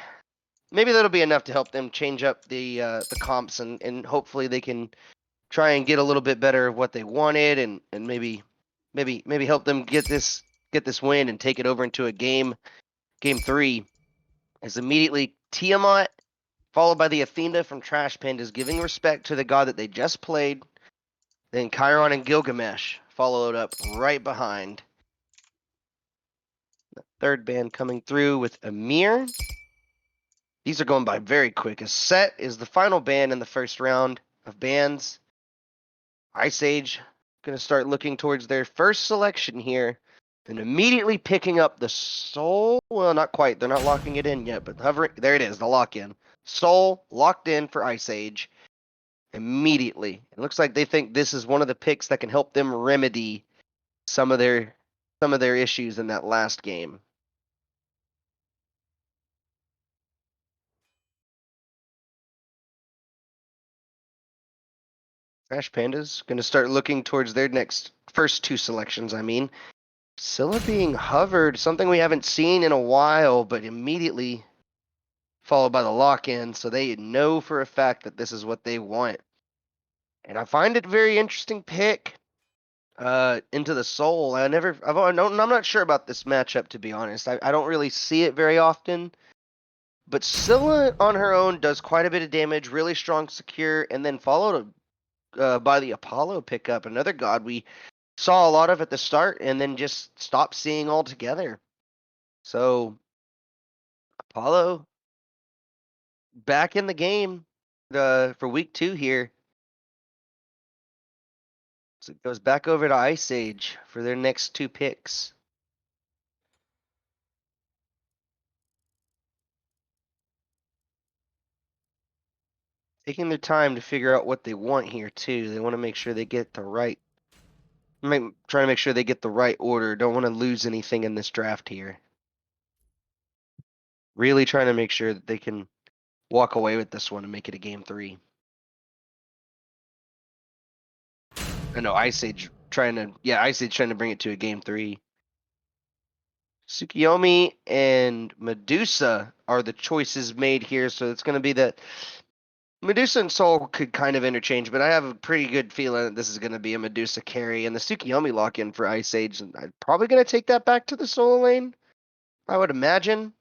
that'll be enough to help them change up the comps and hopefully they can try and get a little bit better of what they wanted and maybe help them get this win and take it over into a game 3 as immediately Tiamat followed by the Athena from Trash Pandas giving respect to the god that they just played. Then Chiron and Gilgamesh followed up right behind. The third band coming through with Amir. These are going by very quick. A Set is the final band in the first round of bands. Ice Age going to start looking towards their first selection here and immediately picking up the Soul. Well, not quite. They're not locking it in yet, but hovering. There it is, the lock in. Soul locked in for Ice Age immediately. It looks like they think this is one of the picks that can help them remedy some of their issues in that last game. Trash Pandas going to start looking towards their first two selections, I mean. Scylla being hovered, something we haven't seen in a while, but immediately followed by the lock-in, so they know for a fact that this is what they want. And I find it a very interesting pick into the Soul. I'm not sure about this matchup, to be honest. I don't really see it very often. But Scylla on her own does quite a bit of damage, really strong secure, and then followed by the Apollo pickup, another god we saw a lot of at the start and then just stopped seeing altogether. So Apollo back in the game for week 2 here. So it goes back over to Ice Age for their next 2 picks. Taking their time to figure out what they want here too. They want to make sure they get the right trying to make sure they get the right order. Don't want to lose anything in this draft here. Really trying to make sure that they can walk away with this one and make it a game 3. I know Ice Age trying to bring it to a game 3. Tsukiyomi and Medusa are the choices made here, so it's going to be that Medusa and Soul could kind of interchange, but I have a pretty good feeling that this is going to be a Medusa carry, and the Tsukiyomi lock-in for Ice Age, and I'm probably going to take that back to the Soul lane, I would imagine.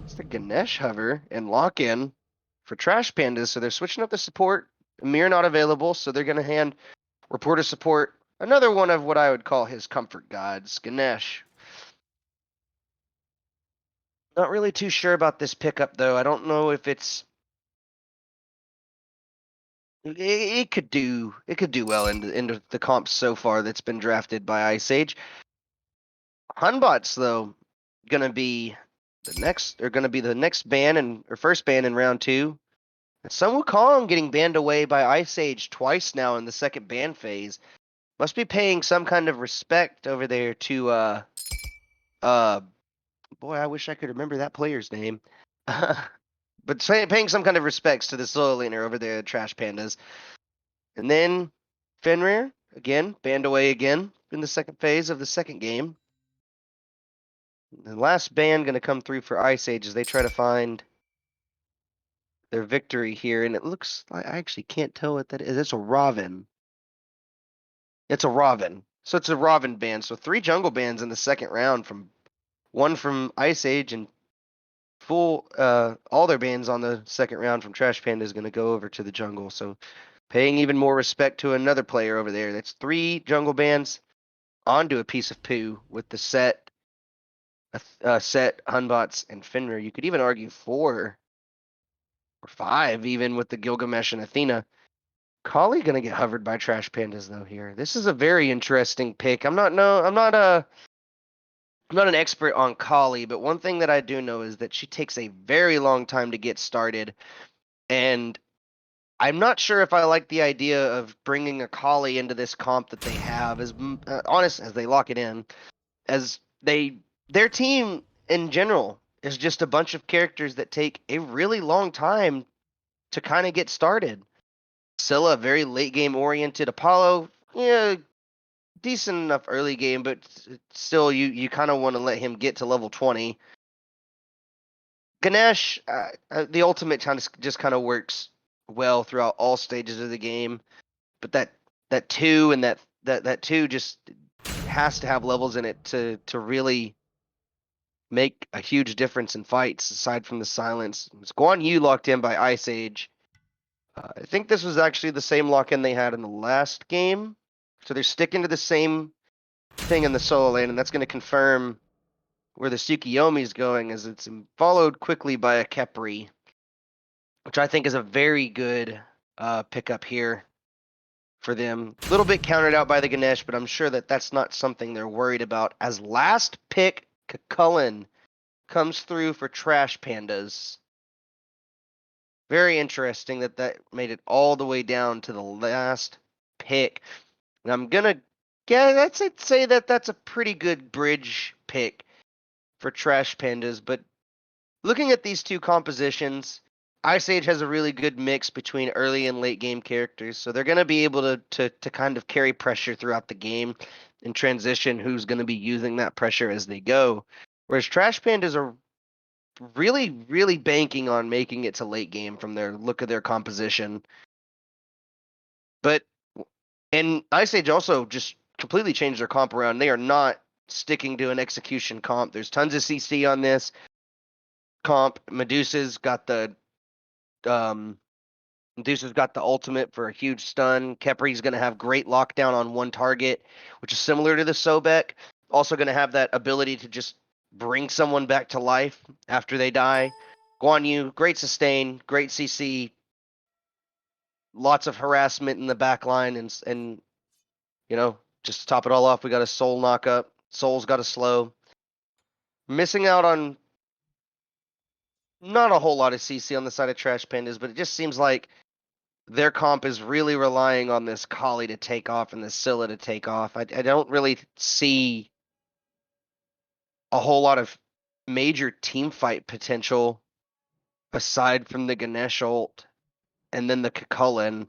It's the Ganesh hover and lock-in for Trash Pandas, so they're switching up the support. Amir not available, so they're going to hand ReportOrSupport another one of what I would call his comfort gods, Ganesh. Not really too sure about this pickup, though. I don't know if it could do well into the comps so far that's been drafted by Ice Age. Hunbots, though, gonna be the next ban or first ban in round 2. And Sun Wukong getting banned away by Ice Age twice now in the second ban phase. Must be paying some kind of respect over there to boy, I wish I could remember that player's name. But paying some kind of respects to the solo laner over there at Trash Pandas. And then Fenrir, again, banned away again in the second phase of the second game. The last ban going to come through for Ice Age as they try to find their victory here. And it looks like I actually can't tell what that is. It's a Raven. It's a Raven. So it's a Raven ban. So 3 jungle bans in the second round one from Ice Age and all their bans on the second round from Trash Panda is going to go over to the jungle. So paying even more respect to another player over there. That's 3 jungle bans onto APeiceofPoo with the Set, Hunbots, and Fenrir. You could even argue 4 or 5 even with the Gilgamesh and Athena. Kali gonna get hovered by Trash Pandas though here. This is a very interesting pick. I'm not an expert on Kali, but one thing that I do know is that she takes a very long time to get started. And I'm not sure if I like the idea of bringing a Kali into this comp that they have, as honest as they lock it in, as their team in general is just a bunch of characters that take a really long time to kind of get started. Scylla, very late game oriented. Apollo, yeah, decent enough early game, but still, you kind of want to let him get to level 20. Ganesh, the ultimate just kind of works well throughout all stages of the game, but that 2 and that 2 just has to have levels in it to really make a huge difference in fights. Aside from the silence, it's Guan Yu locked in by Ice Age. I think this was actually the same lock-in they had in the last game, so they're sticking to the same thing in the solo lane, and that's going to confirm where the Tsukiyomi is going, as it's followed quickly by a Khepri, which I think is a very good pickup here for them. A little bit countered out by the Ganesh, but I'm sure that that's not something they're worried about, as last pick, Kukulkan, comes through for Trash Pandas. Very interesting that made it all the way down to the last pick. And I'm going to say that that's a pretty good bridge pick for Trash Pandas, but looking at these two compositions, Ice Age has a really good mix between early and late game characters, so they're going to be able to kind of carry pressure throughout the game and transition who's going to be using that pressure as they go. Whereas Trash Pandas are really, really banking on making it to late game from their look of their composition. But and Ice Age also just completely changed their comp around. They are not sticking to an execution comp. There's tons of CC on this comp. Medusa's got the ultimate for a huge stun. Khepri's going to have great lockdown on one target, which is similar to the Sobek. Also going to have that ability to just bring someone back to life after they die. Guan Yu, great sustain, great CC, lots of harassment in the back line, and just to top it all off, we got a Soul knock up. Soul's got a slow. Missing out on not a whole lot of CC on the side of Trash Pandas, but it just seems like their comp is really relying on this Kali to take off and this Scylla to take off. I don't really see a whole lot of major team fight potential aside from the Ganesh ult and then the Kukulkan.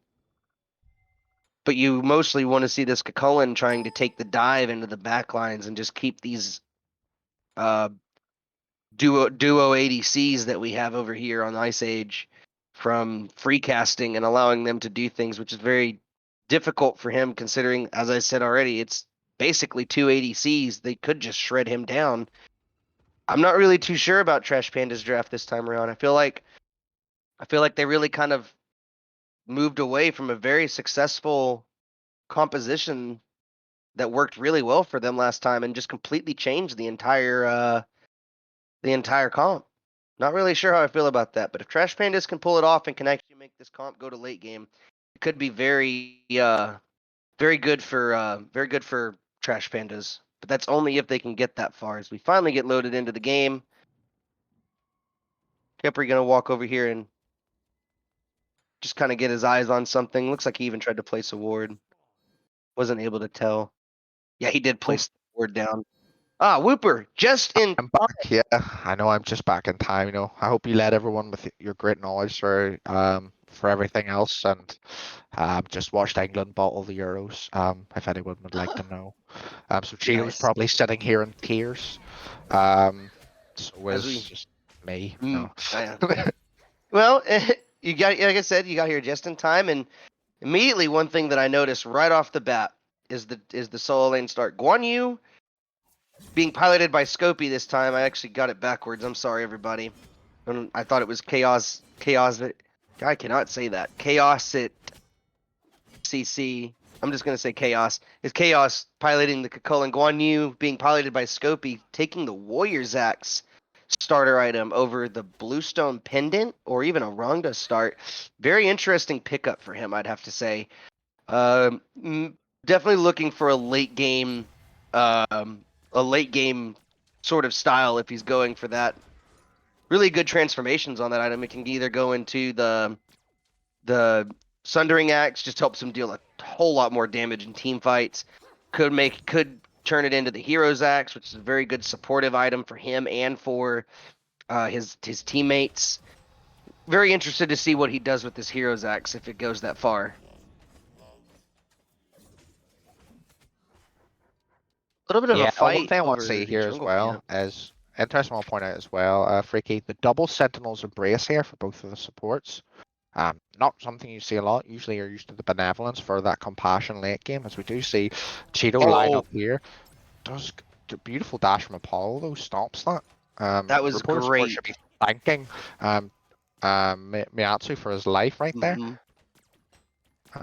But you mostly want to see this Kukulkan trying to take the dive into the backlines and just keep these duo ADCs that we have over here on Ice Age from free casting and allowing them to do things, which is very difficult for him, considering, as I said already, it's basically 2 ADCs. They could just shred him down. I'm not really too sure about Trash Panda's draft this time around. I feel like they really kind of moved away from a very successful composition that worked really well for them last time and just completely changed the entire comp. Not really sure how I feel about that, but if Trash Pandas can pull it off and can actually make this comp go to late game, it could be very good for Trash Pandas. But that's only if they can get that far. As we finally get loaded into the game, Khepri gonna walk over here and just kind of get his eyes on something. Looks like he even tried to place a ward. Wasn't able to tell. Yeah, he did place the ward down. Ah, Whooper, just in I'm back. Yeah, I know. I'm just back in time. I hope you led everyone with your great knowledge for everything else, and just watched England bottle the Euros. If anyone would like to know. So Cheeto was Nice. probably sitting here in tears. So was we- just me. Mm, No. Well, you got, like I said, you got here just in time, and immediately one thing that I noticed right off the bat is the solo lane start. Guan Yu being piloted by Scopy this time. I actually got it backwards. I'm sorry, everybody. I thought it was Chaos. I cannot say that. Chaos at CC. I'm just gonna say Chaos. Is Chaos piloting the Kukulkan? Guan Yu being piloted by Scopy, taking the Warrior's Axe starter item over the Bluestone Pendant or even a Rangda start. Very interesting pickup for him, I'd have to say. Definitely looking for a late game sort of style if he's going for that. Really good transformations on that item. It can either go into the The Sundering Axe just helps him deal a whole lot more damage in team fights. Could turn it into the Hero's Axe, which is a very good supportive item for him and for his teammates. Very interested to see what he does with this Hero's Axe if it goes that far. A little bit of a Yeah, one fight thing I want to over say the here as jungle camp. well is interesting. I'll point out as well, Freaky, the double Sentinel's Embrace here for both of the supports. Not something you see a lot. Usually you're used to the Benevolence for that compassion late game, as we do see Cheeto line up here. Does the beautiful dash from Apollo though stops that. That was ReportOrSupport should great. be thanking Miatsu for his life right there. Mm-hmm.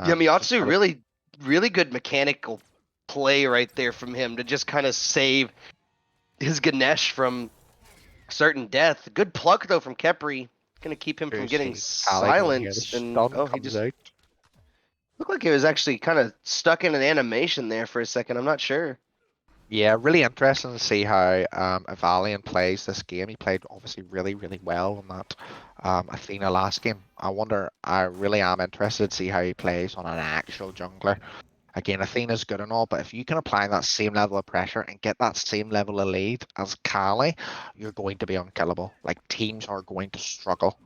Yeah, Just Miatsu really really good mechanical play right there from him to just kind of save his Ganesh from certain death. Good pluck though from Khepri. Gonna keep him from do getting see Kali going here. The silenced. And stun he comes just out. looked like he was actually kind of stuck in an animation there for a second. I'm not sure. Yeah, really interesting to see how Evalyian plays this game. He played obviously really, really well in that Athena last game. I really am interested to see how he plays on an actual jungler. Again, Athena's good and all, but if you can apply that same level of pressure and get that same level of lead as Kali, you're going to be unkillable. Like, teams are going to struggle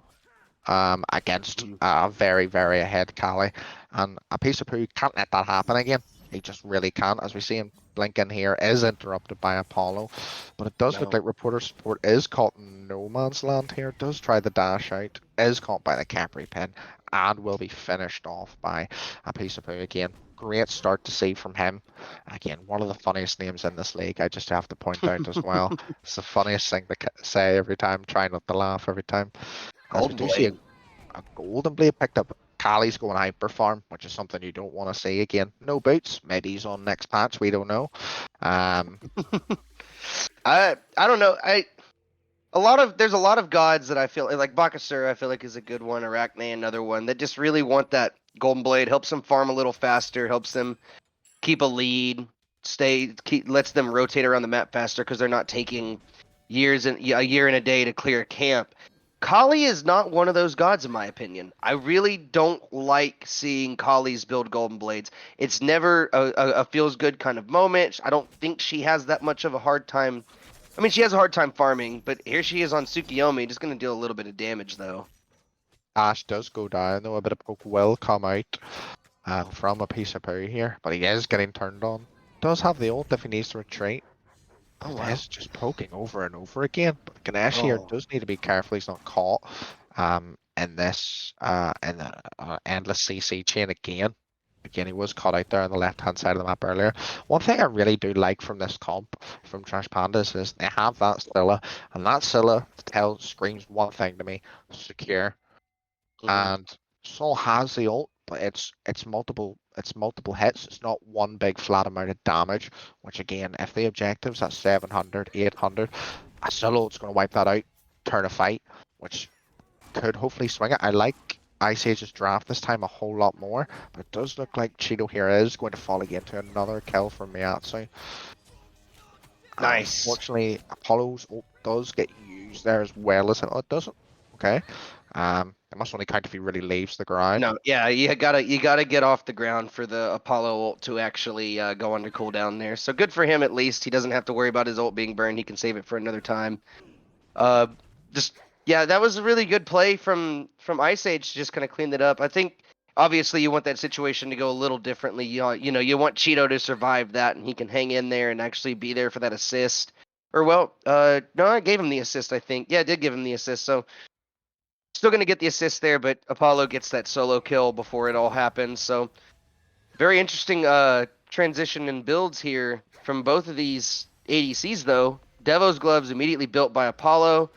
against a very, very ahead Kali. And APeiceofPoo can't let that happen again. He just really can't. As we see him blink in here, is interrupted by Apollo. But it does look like ReportOrSupport is caught in no man's land here. Does try the dash out, is caught by the Khepri pin, and will be finished off by APeiceofPoo again. Great start to see from him. Again, one of the funniest names in this league, I just have to point out as well. It's the funniest thing to say every time, try not to laugh every time. As we Golden do see Blade. a Golden Blade picked up. Kali's going hyper farm, which is something you don't want to see again. No boots. Maybe he's on next patch. We don't know. I don't know. There's a lot of gods that I feel like Bakasura. I feel like is a good one. Arachne, another one that just really want that Golden Blade. Helps them farm a little faster. Helps them keep a lead. Lets them rotate around the map faster because they're not taking a year and a day to clear a camp. Kali is not one of those gods, in my opinion. I really don't like seeing Kali's build Golden Blades. It's never a feels good kind of moment. I don't think she has that much of a hard time. I mean, she has a hard time farming, but here she is on Tsukiyomi, just going to deal a little bit of damage, though. Ash does go down, though. A bit of poke will come out from APeiceofPoo here, but he is getting turned on. Does have the ult if he needs to retreat. Oh, But wow. is just poking over and over again. But Ganesh here does need to be careful he's not caught in this endless CC chain again. Again, he was caught out there on the left-hand side of the map earlier. One thing I really do like from this comp from Trash Pandas is they have that Scylla, and that Scylla screams one thing to me: secure. And Sol has the ult, but it's multiple hits. It's not one big flat amount of damage. Which again, if the objective's at 700, 800, a solo ult's going to wipe that out, turn a fight, which could hopefully swing it. I like Ice-Age's draft this time a whole lot more, but it does look like Cheeto here is going to fall again to another kill from Miatsu. Nice. Unfortunately, Apollo's ult does get used there as well as it doesn't. Okay. It must only count if he really leaves the ground. No, yeah, you gotta get off the ground for the Apollo ult to actually go under cooldown there. So good for him at least. He doesn't have to worry about his ult being burned. He can save it for another time. That was a really good play from Ice Age. Just kind of cleaned it up. I think obviously you want that situation to go a little differently. You want Cheeto to survive that, and he can hang in there and actually be there for that assist. Or no, I gave him the assist. I think, yeah, I did give him the assist. So still going to get the assist there, but Apollo gets that solo kill before it all happens. So very interesting transition and builds here from both of these ADCs, though. Devo's Gloves immediately built by Apollo.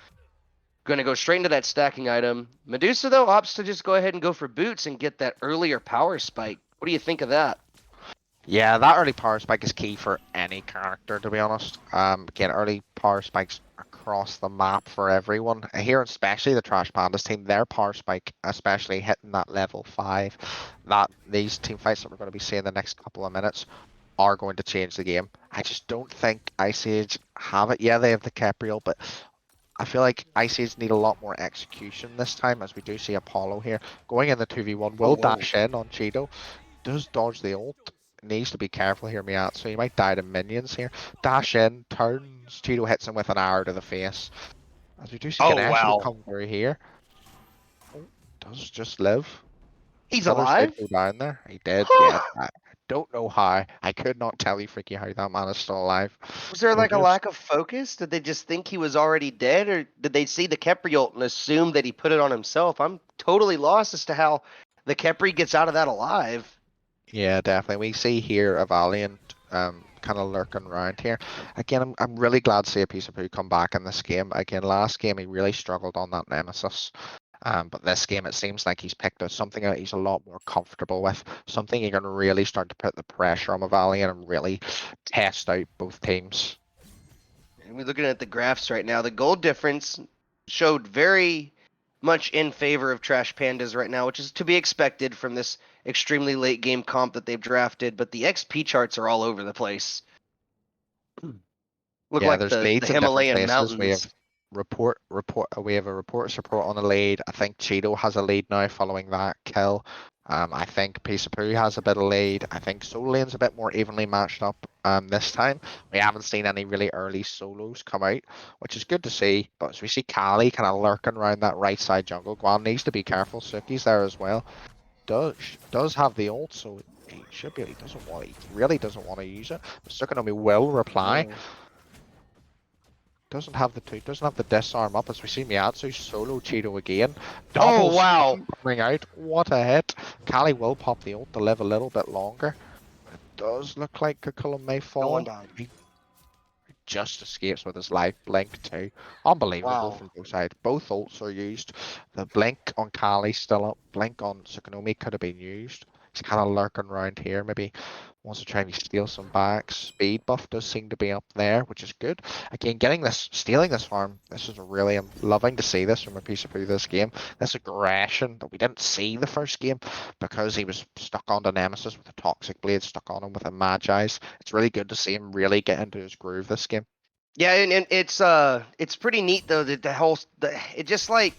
Going to go straight into that stacking item. Medusa, though, opts to just go ahead and go for boots and get that earlier power spike. What do you think of that? Yeah, that early power spike is key for any character, to be honest. Again, early power spikes across the map for everyone. Here, especially the Trash Pandas team, their power spike, especially hitting that level 5, that these team fights that we're going to be seeing the next couple of minutes are going to change the game. I just don't think Ice Age have it. Yeah, they have the Capriel, but I feel like ICs need a lot more execution this time, as we do see Apollo here going in the 2v1. Oh, Will whoa. dash in on Cheeto. Does dodge the ult. Needs to be careful here, Miatsu. He might die to minions here. Dash in, turns. Cheeto hits him with an arrow to the face. As we do see Oh, Ganesh wow. come through here. Oh, does just live. He's Pillars alive? did go down there. He did, yeah. I don't know how. I could not tell you, Freaky, how that man is still alive. Was there We're like a just- lack of focus? Did they just think he was already dead, or did they see the Khepri ult and assume that he put it on himself? I'm totally lost as to how the Khepri gets out of that alive. Yeah, definitely. We see here Evalyian kind of lurking around here. Again, I'm really glad to see APeiceofPoo come back in this game. Again, last game he really struggled on that Nemesis. But this game, it seems like he's picked out something that he's a lot more comfortable with, something he can really start to put the pressure on Evalyian and really test out both teams. And we're looking at the graphs right now. The gold difference showed very much in favor of Trash Pandas right now, which is to be expected from this extremely late game comp that they've drafted. But the XP charts are all over the place. Look Yeah, like there's the leads in different Himalayan places. We mountains. have we have a report support on a lead. I think Cheeto has a lead now following that kill. I think APeiceofPoo has a bit of lead. I think solo lane's a bit more evenly matched up this time. We haven't seen any really early solos come out, which is good to see. But as we see Kali kind of lurking around that right side jungle, Guan needs to be careful. Suki's there as well. Does have the ult, so he should be. He really doesn't want to use it. But Sukunomi will reply. Doesn't have the disarm up, as we see MiatsuZ solo Cheeto again. Oh, Double wow. coming out. What a hit. Kali will pop the ult to live a little bit longer. It does look like Kukula may fall. No one died. He just escapes with his life blink too. Unbelievable Wow. from both sides. Both ults are used. The blink on Kali still up. Blink on Sukunomi could have been used. He's kind of lurking around here. Maybe wants to try and steal some back. Speed buff does seem to be up there, which is good. Again, stealing this farm, this is really, I'm loving to see this from APeiceofPoo this game. This aggression that we didn't see the first game because he was stuck on the Nemesis with a Toxic Blade, stuck on him with a Magi's. It's really good to see him really get into his groove this game. Yeah, and it's pretty neat though that it just like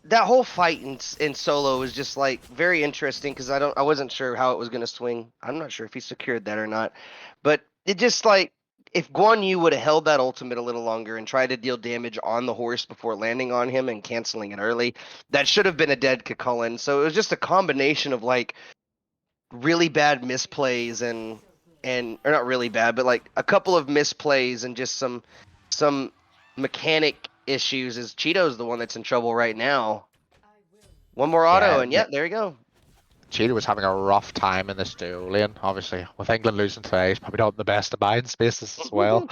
that whole fight in solo is just like very interesting because I wasn't sure how it was gonna swing. I'm not sure if he secured that or not, but it just like if Guan Yu would have held that ultimate a little longer and tried to deal damage on the horse before landing on him and canceling it early, that should have been a dead Kukulkan. So it was just a combination of like really bad misplays and or not really bad, but like a couple of misplays and just some mechanic issues. As Cheeto's the one that's in trouble right now. One more auto, Yeah, and yeah, there you go. Cheeto was having a rough time in this duel lane. Obviously, with England losing today, he's probably not in the best of mind spaces as well.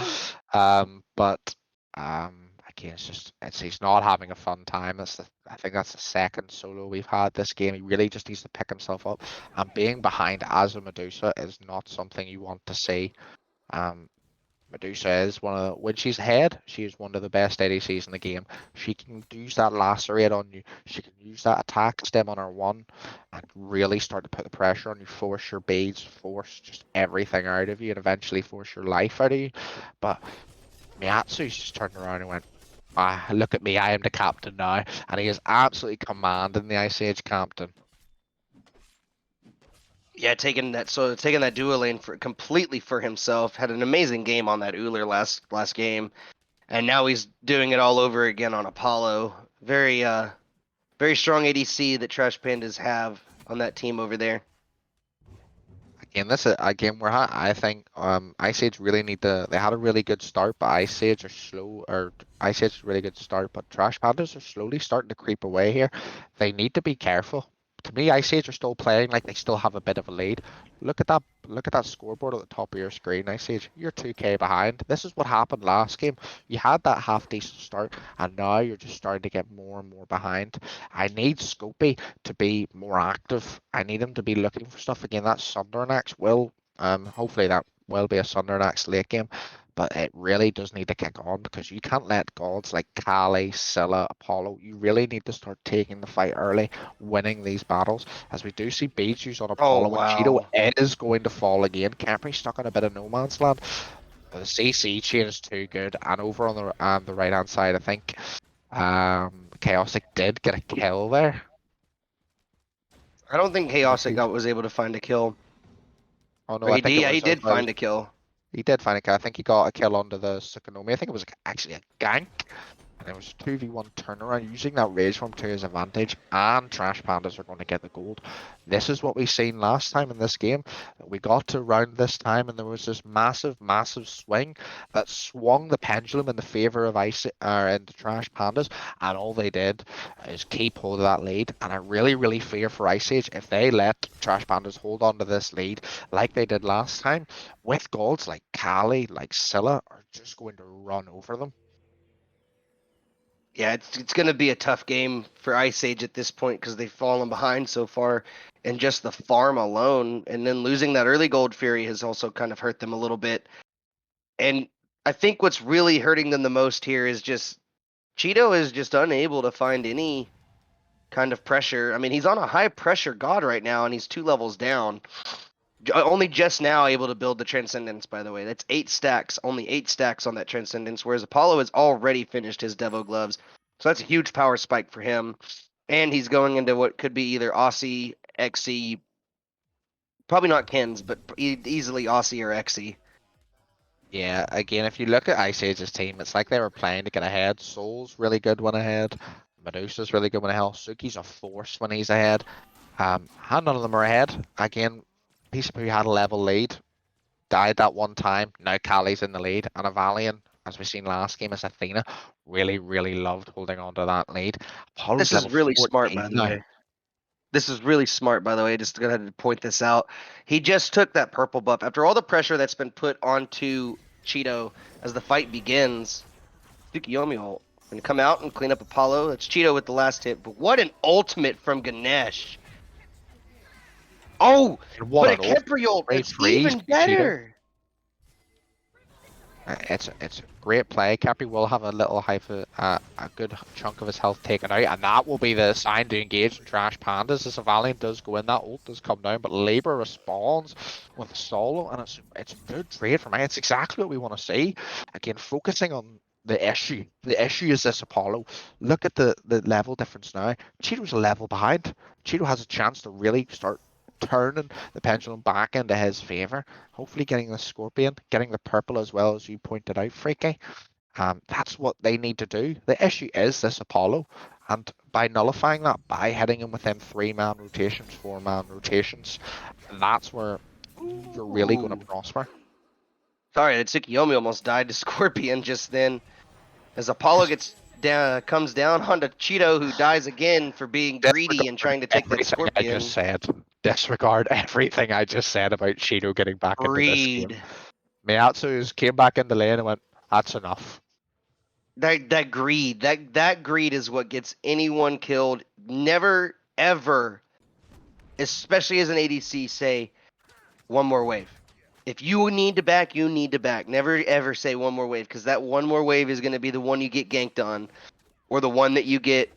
But again, he's not having a fun time. I think that's the second solo we've had this game. He really just needs to pick himself up. And being behind as a Medusa is not something you want to see. Medusa is when she's ahead, she is one of the best ADCs in the game. She can use that lacerate on you. She can use that attack stem on her one and really start to put the pressure on you, force your beads, force just everything out of you, and eventually force your life out of you. But MiatsuZ's just turned around and went, look at me, I am the captain now. And he is absolutely commanding the Ice Age captain. Yeah, taking that dual lane completely for himself. Had an amazing game on that Uller last game, and now he's doing it all over again on Apollo. Very strong ADC that Trash Pandas have on that team over there. Again, this is a game where I think Ice Age really they had a really good start, but Ice Age are slow, or Ice Age is a really good start, but Trash Pandas are slowly starting to creep away here. They need to be careful. To me, Ice Age are still playing like they still have a bit of a lead. Look at that scoreboard at the top of your screen, Ice Age. You're 2k behind. This is what happened last game. You had that half decent start, and now you're just starting to get more and more behind. I need Scopey to be more active. I need him to be looking for stuff again. That Sundering Axe will hopefully that will be a Sundering Axe late game. But it really does need to kick on because you can't let gods like Kali, Scylla, Apollo, you really need to start taking the fight early, winning these battles. As we do see beads used on Oh, Apollo, and Cheeto wow. is going to fall again. Khepri stuck on a bit of no man's land. The CC chain is too good, and over on the right hand side, I think Chaosic did get a kill there. I don't think Khaositcc was able to find a kill. Oh no, Or I think it yeah, he was. did find a kill. He did find a kill. I think he got a kill onto the Tsukunomi. I think it was actually a gank. And it was a 2v1 turnaround, using that rage form to his advantage, and Trash Pandas are going to get the gold. This is what we seen last time in this game. We got to round this time, and there was this massive swing that swung the pendulum in the favor of in the Trash Pandas, and all they did is keep hold of that lead. And I really fear for Ice Age if they let Trash Pandas hold on to this lead like they did last time. With golds like Kali, like Scylla, are just going to run over them. Yeah, it's going to be a tough game for Ice Age at this point because they've fallen behind so far, and just the farm alone, and then losing that early Gold Fury has also kind of hurt them a little bit. And I think what's really hurting them the most here is just Cheeto is just unable to find any kind of pressure. I mean, he's on a high pressure god right now, and he's 2 levels down. Only just now able to build the Transcendence, by the way. That's 8 stacks, only 8 stacks on that Transcendence, whereas Apollo has already finished his Devo Gloves. So that's a huge power spike for him. And he's going into what could be either Aussie, XC, probably not Ken's, but easily Aussie or XC. Yeah, again, if you look at Ice Age's team, it's like they were playing to get ahead. Soul's really good when ahead. Medusa's really good when ahead. Suki's a force when he's ahead. None of them are ahead. Again, APeiceofPoo had a level lead. Died that one time. Now Kali's in the lead. And Evalyian, as we seen last game, as Athena, really loved holding on to that lead. Apollo's This is level really 14 smart, by the now. way. This is really smart, by the way. Just gonna have to point this out. He just took that purple buff after all the pressure that's been put onto Cheeto as the fight begins. Tsukiyomi will gonna come out and clean up Apollo. That's Cheeto with the last hit. But what an ultimate from Ganesh! Oh, And what but a an ult. Kemper ult. Great It's freeze, even Cheeto. better. It's a great play. Cappy will have a little a good chunk of his health taken out, and that will be the sign to engage in Trash Pandas. As a Valiant does go in, that ult does come down, but Libbraa responds with a solo, and it's a good trade for me. It's exactly what we want to see. Again, focusing on the issue. The issue is this Apollo. Look at the level difference now. Cheeto's a level behind. Cheeto has a chance to really start turning the pendulum back into his favor. Hopefully getting the Scorpion, getting the purple as well, as you pointed out, Freaky. That's what they need to do. The issue is this Apollo, and by nullifying that, by hitting him within 3-man rotations, 4-man rotations, that's where you're really going to prosper. Sorry, that Tsukiyomi almost died to Scorpion just then. As Apollo comes down onto Cheeto, who dies again for being greedy and trying to take that Scorpion. I just said. Disregard everything I just said about Cheeto getting back into this game. MiatsuZ came back in the lane and went, that's enough. That greed, that greed is what gets anyone killed. Never ever, especially as an ADC, say one more wave. If you need to back, you need to back. Never ever say one more wave, because that one more wave is going to be the one you get ganked on, or the one that you get,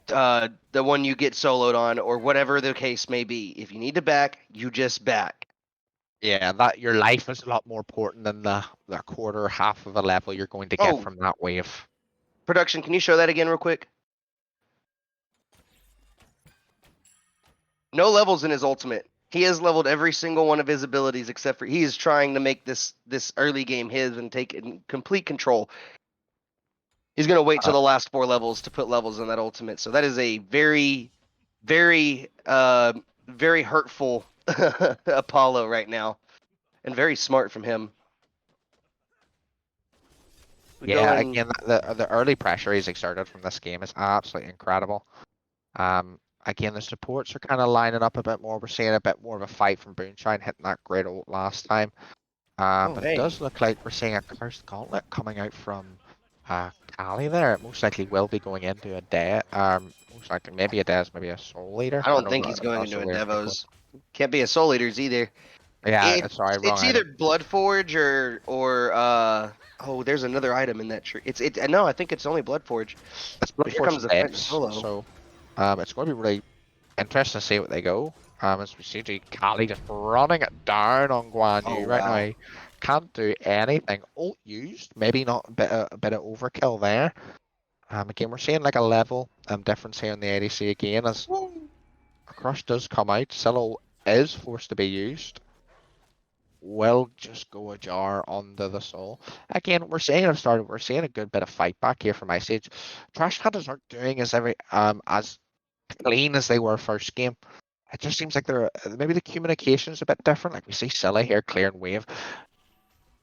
soloed on, or whatever the case may be. If you need to back, you just back. Yeah, that your life is a lot more important than the quarter, half of a level you're going to get from that wave. Production, can you show that again real quick? No levels in his ultimate. He has leveled every single one of his abilities except for he is trying to make this early game his and take it in complete control. He's going to wait till the last 4 levels to put levels in that ultimate. So that is a very, very, very hurtful Apollo right now, and very smart from him. Again, the early pressure he's exerted from this game is absolutely incredible. Again, the supports are kind of lining up a bit more. We're seeing a bit more of a fight from Booneshine hitting that great ult last time. But it does look like we're seeing a cursed gauntlet coming out from Kali there. It most likely will be going into a Dev. Most likely, maybe a Devs, maybe a Soul Leader. I don't think he's going into a Devos. Can't be a Soul Leaders either. Yeah, sorry, wrong It's either Bloodforge or there's another item in that tree. No, I think it's only Bloodforge. It's Bloodforge. Here comes the French solo. So it's going to be really interesting to see what they go. As we see Kali just running it down on Guan Yu right now. can't do anything. Ult used, maybe not a bit of overkill there. Again, we're seeing like a level difference here in the ADC again as a crush does come out. Silo is forced to be used. Will just go ajar onto the soul. Again, we're seeing a good bit of fight back here from MiatsuZ. Trash Pandas aren't doing as clean as they were first game. It just seems like they're maybe the communication's a bit different. Like we see Scylla here clearing wave.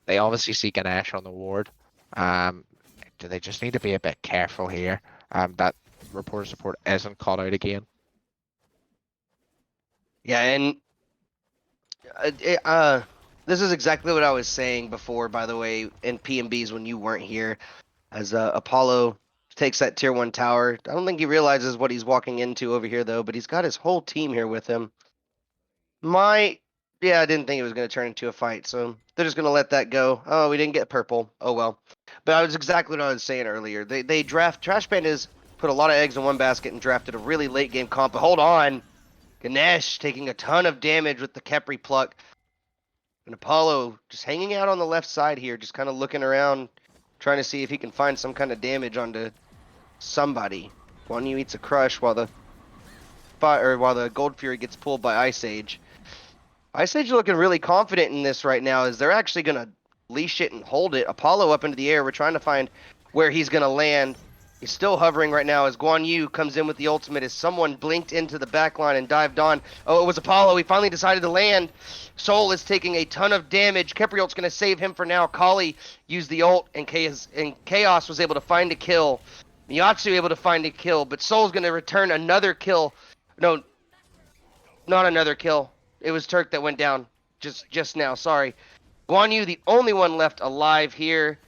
They obviously see Ganesh on the ward. Do they just need to be a bit careful here? That ReportOrSupport isn't caught out again. Yeah, and this is exactly what I was saying before, by the way, in PMBs when you weren't here, as Apollo takes that tier 1 tower. I don't think he realizes what he's walking into over here, though, but he's got his whole team here with him. Yeah, I didn't think it was going to turn into a fight, so they're just going to let that go. Oh, we didn't get purple. Oh, well. But I was exactly what I was saying earlier. They draft, Trash Pandas put a lot of eggs in one basket and drafted a really late game comp, but hold on. Ganesh taking a ton of damage with the Khepri pluck. And Apollo just hanging out on the left side here, just kind of looking around, trying to see if he can find some kind of damage onto somebody. Guan Yu eats a crush while the Gold Fury gets pulled by Ice Age. Ice Age looking really confident in this right now, as they're actually gonna leash it and hold it. Apollo up into the air. We're trying to find where he's gonna land. He's still hovering right now as Guan Yu comes in with the ultimate as someone blinked into the backline and dived on. Oh, it was Apollo. He finally decided to land. Soul is taking a ton of damage. Khepri ult's going to save him for now. Kali used the ult, and Chaos was able to find a kill. MiatsuZ able to find a kill, but Soul's going to return another kill. No, not another kill. It was Turk that went down just now. Sorry. Guan Yu, the only one left alive here.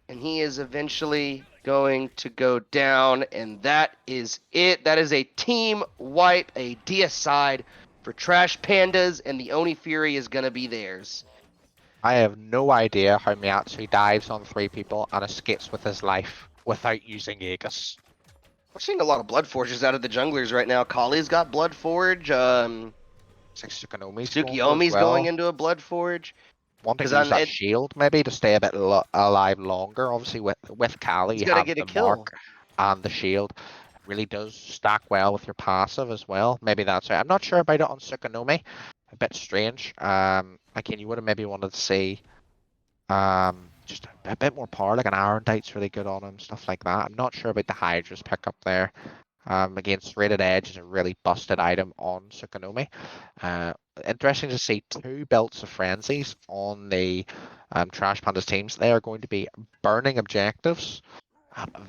And he is eventually going to go down, and that is it. That is a team wipe, a deicide for Trash Pandas, and the Oni Fury is going to be theirs. I have no idea how MiatsuZ dives on 3 people and escapes with his life without using Aegis. We're seeing a lot of Blood Forges out of the junglers right now. Kali's got Blood Forge. Tsukuyomi's going into a Blood Forge. Wanting to use that shield maybe to stay a bit alive longer. Obviously with Kali you have the mark and the shield. It really does stack well with your passive as well. Maybe that's it. I'm not sure about it on Tsukuyomi. A bit strange. Again, you would have maybe wanted to see just a bit more power, like an Iron Dight's really good on him, stuff like that. I'm not sure about the Hydra's pickup there. Again, Serrated Edge is a really busted item on Tsukuyomi. Interesting to see 2 belts of frenzies on the Trash Pandas teams. They are going to be burning objectives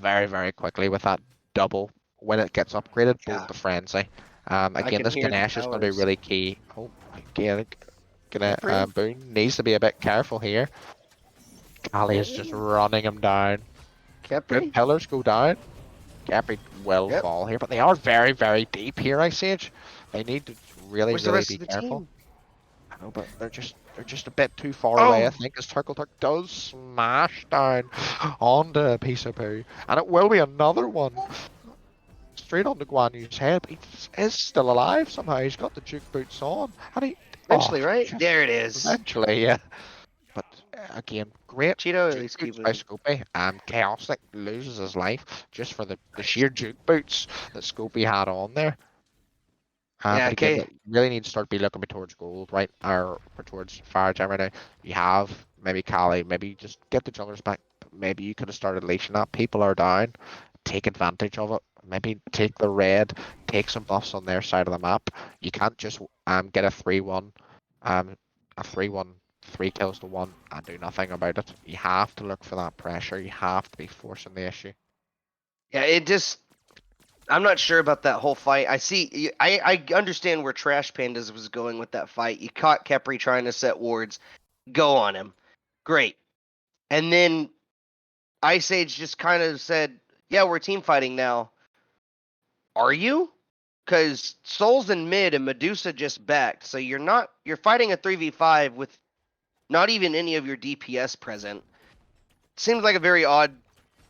very, very quickly with that double when it gets upgraded, bolt the frenzy. Again, this Ganesh is going to be really key. Oh, again, Boone needs to be a bit careful here. Kali is just running him down. Good pillars go down. Khepri will fall here, but they are very, very deep here, Ice Age. They need to really be careful. I know, but they're just a bit too far away, I think, as TurkleTurk does smash down onto APeiceofPoo. And it will be another one. Straight onto Guan Yu's head, but he is still alive somehow. He's got the juke boots on. And he eventually, right? There it is. Eventually, yeah. But again, great Cheeto by Scopey. Khaositcc loses his life just for the sheer juke boots that Scopey had on there. But again, you really need to start looking towards gold, right? Or towards fire gem right now. You have maybe Kali, maybe just get the junglers back. Maybe you could have started leashing that. People are down. Take advantage of it. Maybe take the red, take some buffs on their side of the map. You can't just get a 3-1, a 3-1. 3 kills to 1 and do nothing about it. You have to look for that pressure. You have to be forcing the issue. Yeah, I'm not sure about that whole fight. I understand where Trash Pandas was going with that fight. You caught Khepri trying to set wards. Go on him. Great. And then Ice Age just kind of said, yeah, we're team fighting now. Are you? Because Soul's in mid and Medusa just backed. So you're fighting a 3v5 with not even any of your DPS present. Seems like a very odd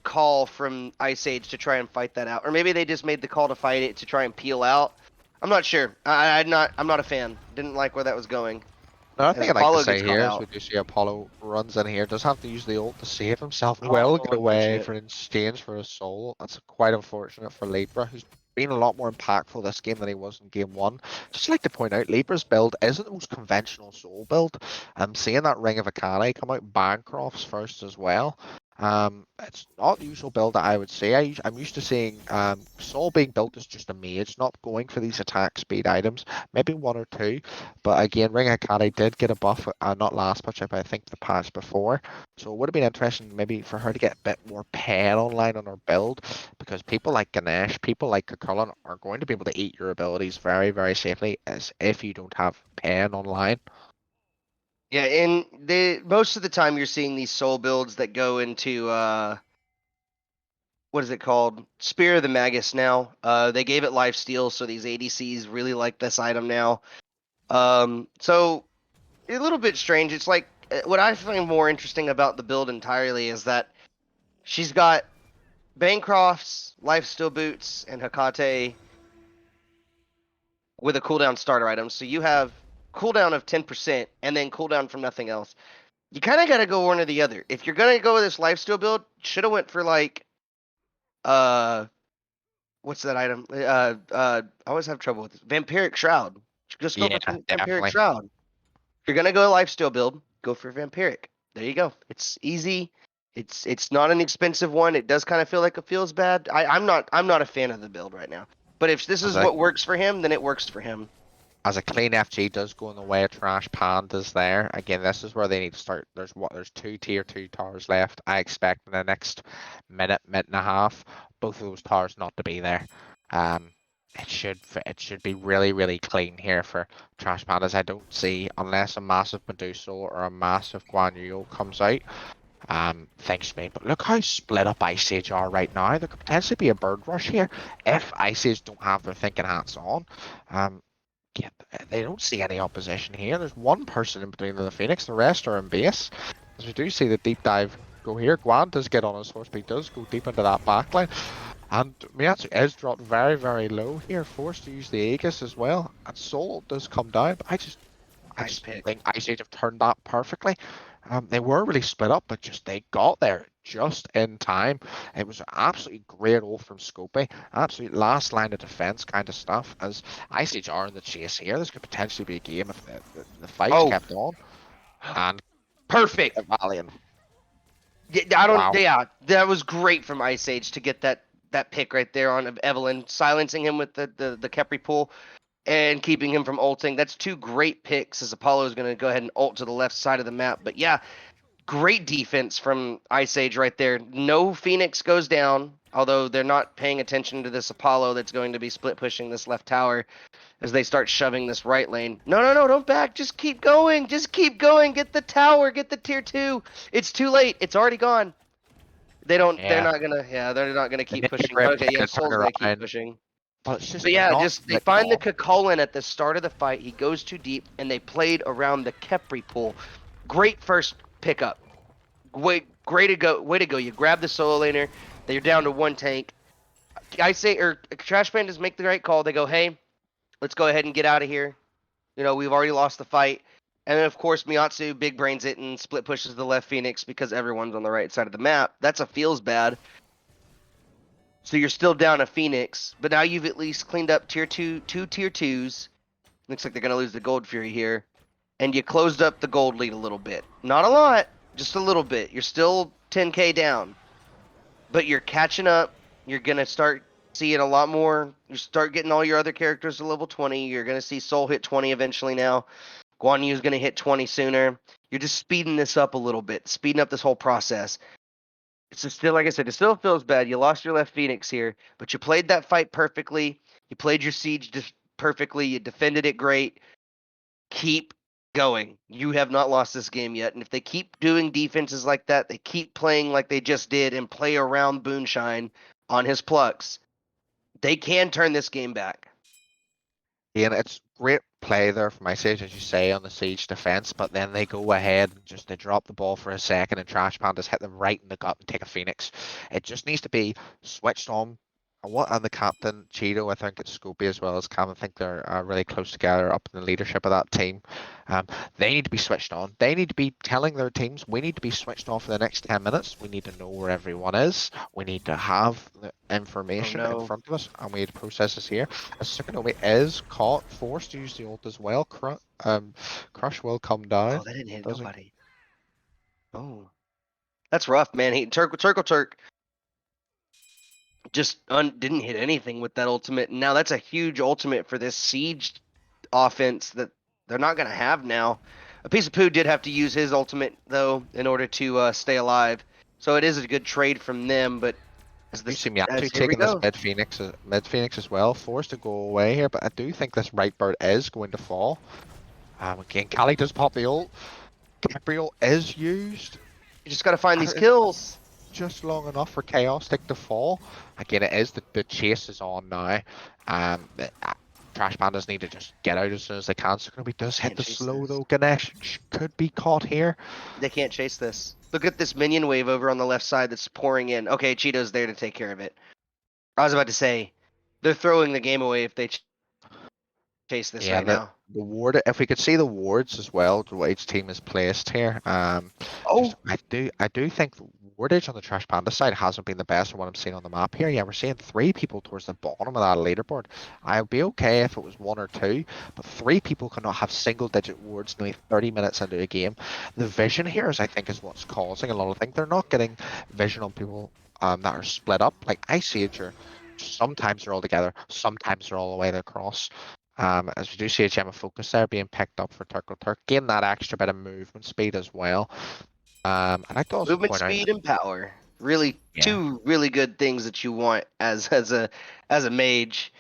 call from Ice Age to try and fight that out. Or maybe they just made the call to fight it to try and peel out. I'm not sure. I'm not a fan. Didn't like where that was going. Another and thing I'd like to Apollo say gets caught here is we out. do see Apollo runs in here, does have to use the ult to save himself. Oh, Will get away unfortunate. for an exchange for a soul. That's quite unfortunate for Libbraa, who's been a lot more impactful this game than he was in game one. Just like to point out, Libra's build isn't the most conventional soul build. I'm seeing that Ring of Akane come out Bancrofts first as well. It's not the usual build that I would say. I'm used to seeing Soul being built as just a mage, not going for these attack speed items. Maybe one or two, but again, Ring Akane did get a buff, not last patch, but I think the patch before. So it would have been interesting maybe for her to get a bit more pen online on her build, because people like Ganesh, people like Kakullan are going to be able to eat your abilities very, very safely as if you don't have pen online. Yeah, and most of the time you're seeing these soul builds that go into what is it called? Spear of the Magus now. They gave it life steal, so these ADCs really like this item now. So a little bit strange. It's like what I find more interesting about the build entirely is that she's got Bancroft's life steal boots and Hecate with a cooldown starter item. So you have cooldown of 10% and then cooldown from nothing else. You kind of got to go one or the other. If you're gonna go with this lifesteal build, should have went for like, what's that item? I always have trouble with this. Vampiric Shroud. Just go Yeah, for Vampiric definitely. Shroud. If you're gonna go lifesteal build, go for Vampiric. There you go. It's easy. It's not an expensive one. It does kind of feel like it feels bad. I'm not a fan of the build right now. But if this As is a what works for him, then it works for him. as a clean FG does go in the way of trash pandas there. Again, this is where they need to start. There's two tier 2 towers left. I expect in the next minute and a half, both of those towers not to be there. It should be really, really clean here for trash pandas. I don't see, unless a massive Medusa or a massive Guan Yu comes out, things should be. But look how split up Ice Age are right now. There could potentially be a bird rush here if Ice Age don't have their thinking hats on. Yeah, they don't see any opposition here. There's one person in between the Phoenix, the rest are in base. As we do see the deep dive go here, Guan does get on his horse, but he does go deep into that backline. And MiatsuZ is dropped very, very low here, forced to use the Aegis as well. And Soul does come down, but I just Nice pick. think Ice Age have turned that perfectly. They were really split up, but they got there just in time. It was an absolutely great ult from Scopey, absolute last line of defense kind of stuff. As Ice Age are in the chase here, this could potentially be a game if the fight's Oh, kept on. And perfect. Evalyian, Yeah, wow. Yeah, that was great from Ice Age to get that pick right there on Evelyn, silencing him with the Kepri pull and keeping him from ulting. That's two great picks as Apollo is going to go ahead and ult to the left side of the map. But yeah, great defense from Ice Age right there. No Phoenix goes down, although they're not paying attention to this Apollo that's going to be split pushing this left tower as they start shoving this right lane. No, don't back. Just keep going. Just keep going. Get the tower. Get the tier 2. It's too late. It's already gone. They're Yeah, not gonna they keep need a pushing. great Okay, play yeah, to turn Soul's gonna keep around, pushing. but it's just But they're yeah, not just they letting find the off. Kakulin at the start of the fight. He goes too deep, and they played around the Kepri pool. Great first pickup. Great to go. Way to go. You grab the solo laner. They're down to one tank. I say, or Trash Pandas make the right call. They go, hey, let's go ahead and get out of here. We've already lost the fight. And then, of course, MiatsuZ big brains it and split pushes the left Phoenix because everyone's on the right side of the map. That's a feels bad. So you're still down a Phoenix, but now you've at least cleaned up two tier 2s. Looks like they're going to lose the Gold Fury here. And you closed up the gold lead a little bit. Not a lot, just a little bit. You're still 10k down, but you're catching up. You're going to start seeing a lot more. You start getting all your other characters to level 20. You're going to see Soul hit 20 eventually now. Guan Yu's going to hit 20 sooner. You're just speeding this up a little bit, speeding up this whole process. It's just still, like I said, it still feels bad. You lost your left Phoenix here, but you played that fight perfectly. You played your siege perfectly. You defended it great. Keep going. You have not lost this game yet. And if they keep doing defenses like that, they keep playing like they just did and play around Booneshine on his plucks, they can turn this game back. And it's great play there from Ice Age, as you say, on the siege defense, but then they go ahead and they drop the ball for a second, and Trash Pandas hit them right in the gut and take a Phoenix. It just needs to be switched on And the captain, Cheeto, I think it's Scopey as well as Cam. I think they're really close together up in the leadership of that team. They need to be switched on. They need to be telling their teams, we need to be switched on for the next 10 minutes. We need to know where everyone is. We need to have the Oh information in no. front of us, and we need to process this here. As Sukunomi is caught, forced to use the ult as well. Crush will come down. Oh, that didn't hit Doesn't nobody. Oh, that's rough, man. TurkleTurk just didn't hit anything with that ultimate. And now that's a huge ultimate for this siege offense that they're not going to have now. APeiceofPoo did have to use his ultimate though in order to stay alive, so it is a good trade from them. But as You this, see Miatsu here we taking this go. mid Phoenix as well, forced to go away here, but I do think this right bird is going to fall. Again, Cali does pop the ult. Gabriel is used. You just got to find And these it's kills. just long enough for Chaostic to fall. Again, it is the chase is on now. Trash Pandas need to just get out as soon as they can. So he does hit Can't the chase slow this. though. Ganesh could be caught here. They can't chase this. Look at this minion wave over on the left side that's pouring in. Okay, Cheeto's there to take care of it. I was about to say, they're throwing the game away if they chase this Yeah, right now. the ward. If we could see the wards as well, the way each team is placed here. Oh, I do think the wardage on the Trash Panda side hasn't been the best from what I'm seeing on the map here. Yeah, we're seeing 3 people towards the bottom of that leaderboard. I'd be okay if it was 1 or 2, but 3 people cannot have single-digit wards nearly 30 minutes into a game. The vision here is, I think, is what's causing a lot of things. They're not getting vision on people that are split up. Like IceAge, sometimes they're all together, sometimes they're all the way across. As we do see a gem of focus there being picked up for TurkleTurk, gain that extra bit of movement speed as well. I'd like to also movement point out, speed and power. Really, yeah, two really good things that you want as a mage.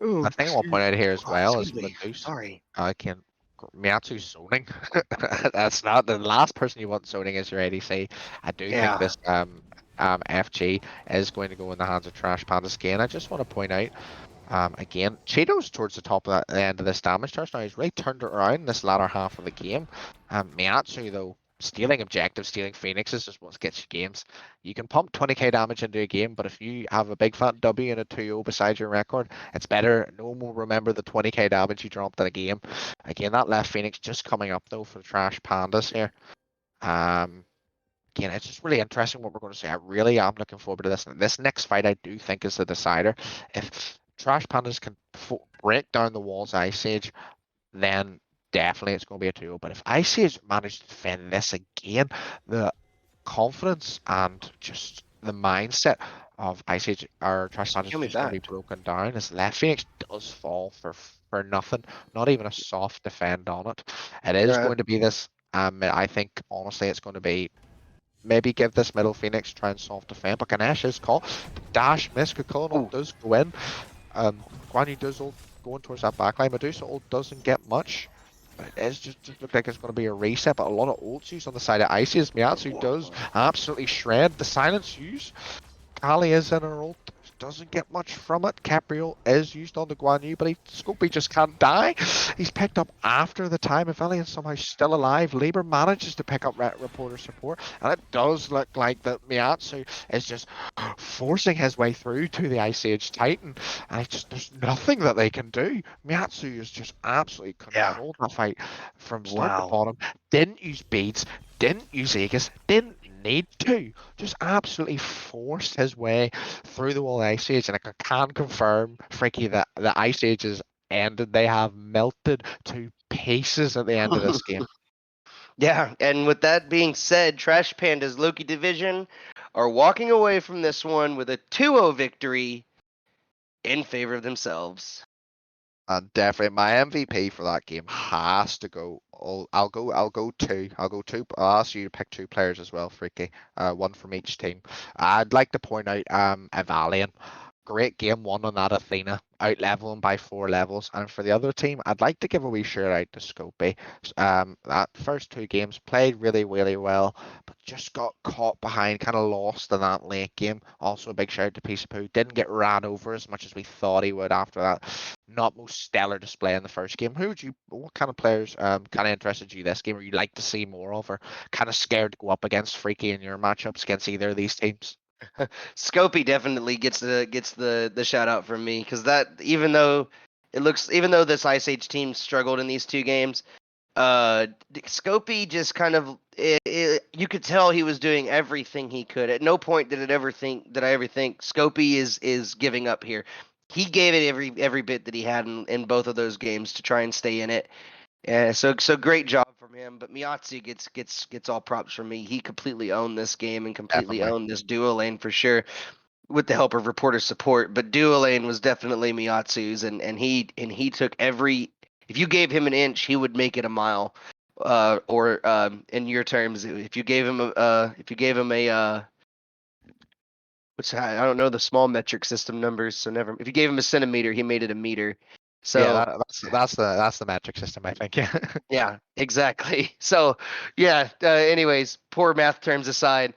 I Ooh, think I want to point out here as well is excuse me. Medusa. Sorry. I can Miatsu zoning. That's not the last person you want zoning is your ADC. I do think Yeah. this FG is going to go in the hands of Trash Pandas again. I just want to point out again, Cheeto's towards the top of the end of this damage charge now. He's really turned it around in this latter half of the game. Miatsu, though, stealing objectives, stealing Phoenixes is what gets you games. You can pump 20k damage into a game, but if you have a big fat W and a 2-0 beside your record, it's better. No one will remember the 20k damage you dropped in a game. Again, that left Phoenix just coming up, though, for the Trash Pandas here. Again, it's just really interesting what we're going to see. I really am looking forward to this. This next fight, I do think, is the decider. If Trash Pandas can break down the walls IceAge, then definitely it's going to be a 2-0. But if IceAge manage to defend this again, the confidence and just the mindset of IceAge or Trash Pandas is Kill me just going to back. be broken down. As left Phoenix does fall for nothing, not even a soft defend on it. It is Right. going to be this. I think honestly, it's going to be. Maybe give this middle Phoenix try and soft defend, but Ganesh is caught. Dash miss, Kukulon ult Ooh. does go in. Guan Yu does ult going towards that backline. Medusa ult doesn't get much. But it is just look like it's going to be a reset, but a lot of ults used on the side of Icy. Miatsu does absolutely shred the silence use. Kali is in her ult. Doesn't get much from it. Capriel is used on the Guan Yu, but Scopey just can't die. He's picked up after the time. Evalyian somehow still alive. Libbraa manages to pick up ReportOrSupport, and it does look like that Miatsu is just forcing his way through to the IceAge Titan, and there's nothing that they can do. Miatsu is just absolutely Yeah. controlled that fight from start to Wow. bottom. Didn't use beads, didn't use Aegis, didn't need to. Just absolutely forced his way through the wall IceAge, and I can confirm, Freaky, that the IceAge is ended. They have melted to pieces at the end of this game. Yeah, and with that being said, Trash Panda's Loki division are walking away from this one with a 2-0 victory in favor of themselves. And definitely, my MVP for that game has to go. I'll go 2. I'll go 2. I'll ask you to pick 2 players as well, Freaky. 1 from each team. I'd like to point out Evalyian. Great game 1 on that Athena, out leveling by 4 levels. And for the other team, I'd like to give a wee shout out to Scopey. That first 2 games played really, really well, but just got caught behind, kind of lost in that late game. Also, a big shout out to APeiceofPoo. Didn't get ran over as much as we thought he would after that not most stellar display in the first game. What kind of players kind of interested you this game, or you like to see more of, or kind of scared to go up against Freaky in your matchups against either of these teams? Scopey definitely gets the shout out from me because that even though this Ice Age team struggled in these 2 games, Scopey just kind of you could tell he was doing everything he could. At no point did I ever think Scopey is giving up here. He gave it every bit that he had in both of those games to try and stay in it. Yeah, so great job from him. But MiatsuZ gets all props from me. He completely owned this game and completely Definitely. owned this duo lane for sure, with the help of ReportOrSupport. But duo lane was definitely MiatsuZ's, and he took every. If you gave him an inch, he would make it a mile. Or in your terms, if you gave him a which I don't know the small metric system numbers, so never. If you gave him a centimeter, he made it a meter. Yeah, So that's the metric system, I think. Yeah. yeah, exactly. So yeah. Anyways, poor math terms aside,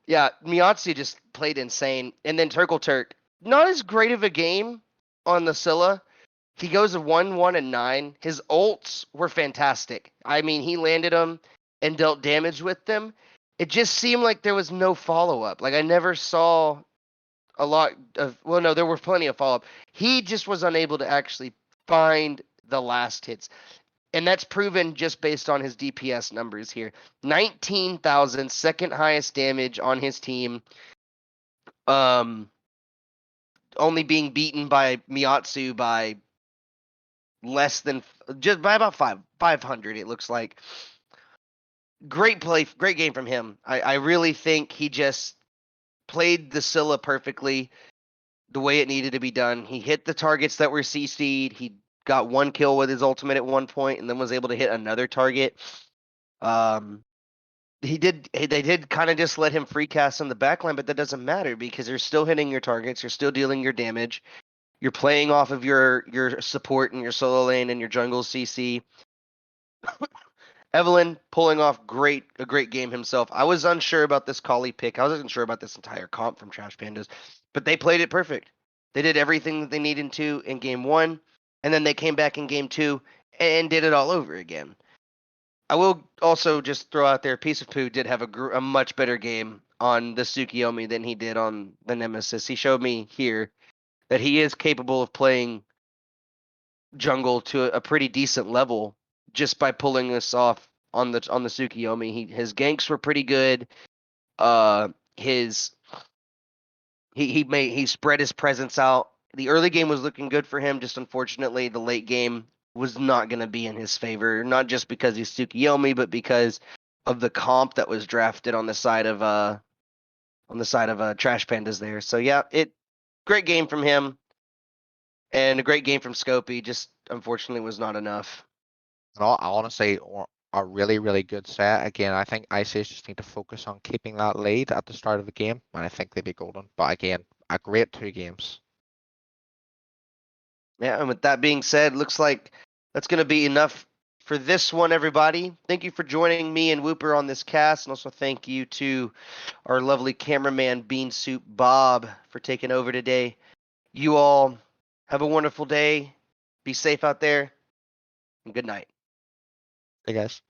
yeah, MiatsuZ just played insane, and then TurkleTurk, not as great of a game on the Scylla. He goes 1-1-9. His ults were fantastic. I mean, he landed them and dealt damage with them. It just seemed like there was no follow up. Like I never saw a lot of. Well, no, there were plenty of follow up. He just was unable to actually find the last hits. And that's proven just based on his DPS numbers here. 19,000, second highest damage on his team. Um, Only being beaten by MiatsuZ by less than just by about 500. It looks like great play, great game from him. I really think he just played the Scylla perfectly, the way it needed to be done. He hit the targets that were CC'd. He got 1 kill with his ultimate at one point, and then was able to hit another target. They did kind of just let him free cast on the backline, but that doesn't matter because you're still hitting your targets, you're still dealing your damage, you're playing off of your support and your solo lane and your jungle CC. Evelyn pulling off a great game himself. I was unsure about this Kali pick. I wasn't unsure about this entire comp from Trash Pandas, but they played it perfect. They did everything that they needed to in game 1, and then they came back in game 2 and did it all over again. I will also just throw out there, APeiceofPoo did have a much better game on the Tsukiyomi than he did on the Nemesis. He showed me here that he is capable of playing jungle to a pretty decent level just by pulling this off on the Tsukiyomi. His ganks were pretty good. His he spread his presence out. The early game was looking good for him. Just unfortunately, the late game was not going to be in his favor. Not just because he's Tsukiyomi, but because of the comp that was drafted on the side of Trash Pandas there. So yeah, great game from him and a great game from Scopey. Just unfortunately was not enough. And I honestly, a really, really good set. Again, I think Ice Age just need to focus on keeping that lead at the start of the game, and I think they'd be golden. But again, a great 2 games. Yeah, and with that being said, looks like that's going to be enough for this one, everybody. Thank you for joining me and Whooper on this cast, and also thank you to our lovely cameraman Bean Soup Bob for taking over today. You all have a wonderful day. Be safe out there, and good night. Hey guys.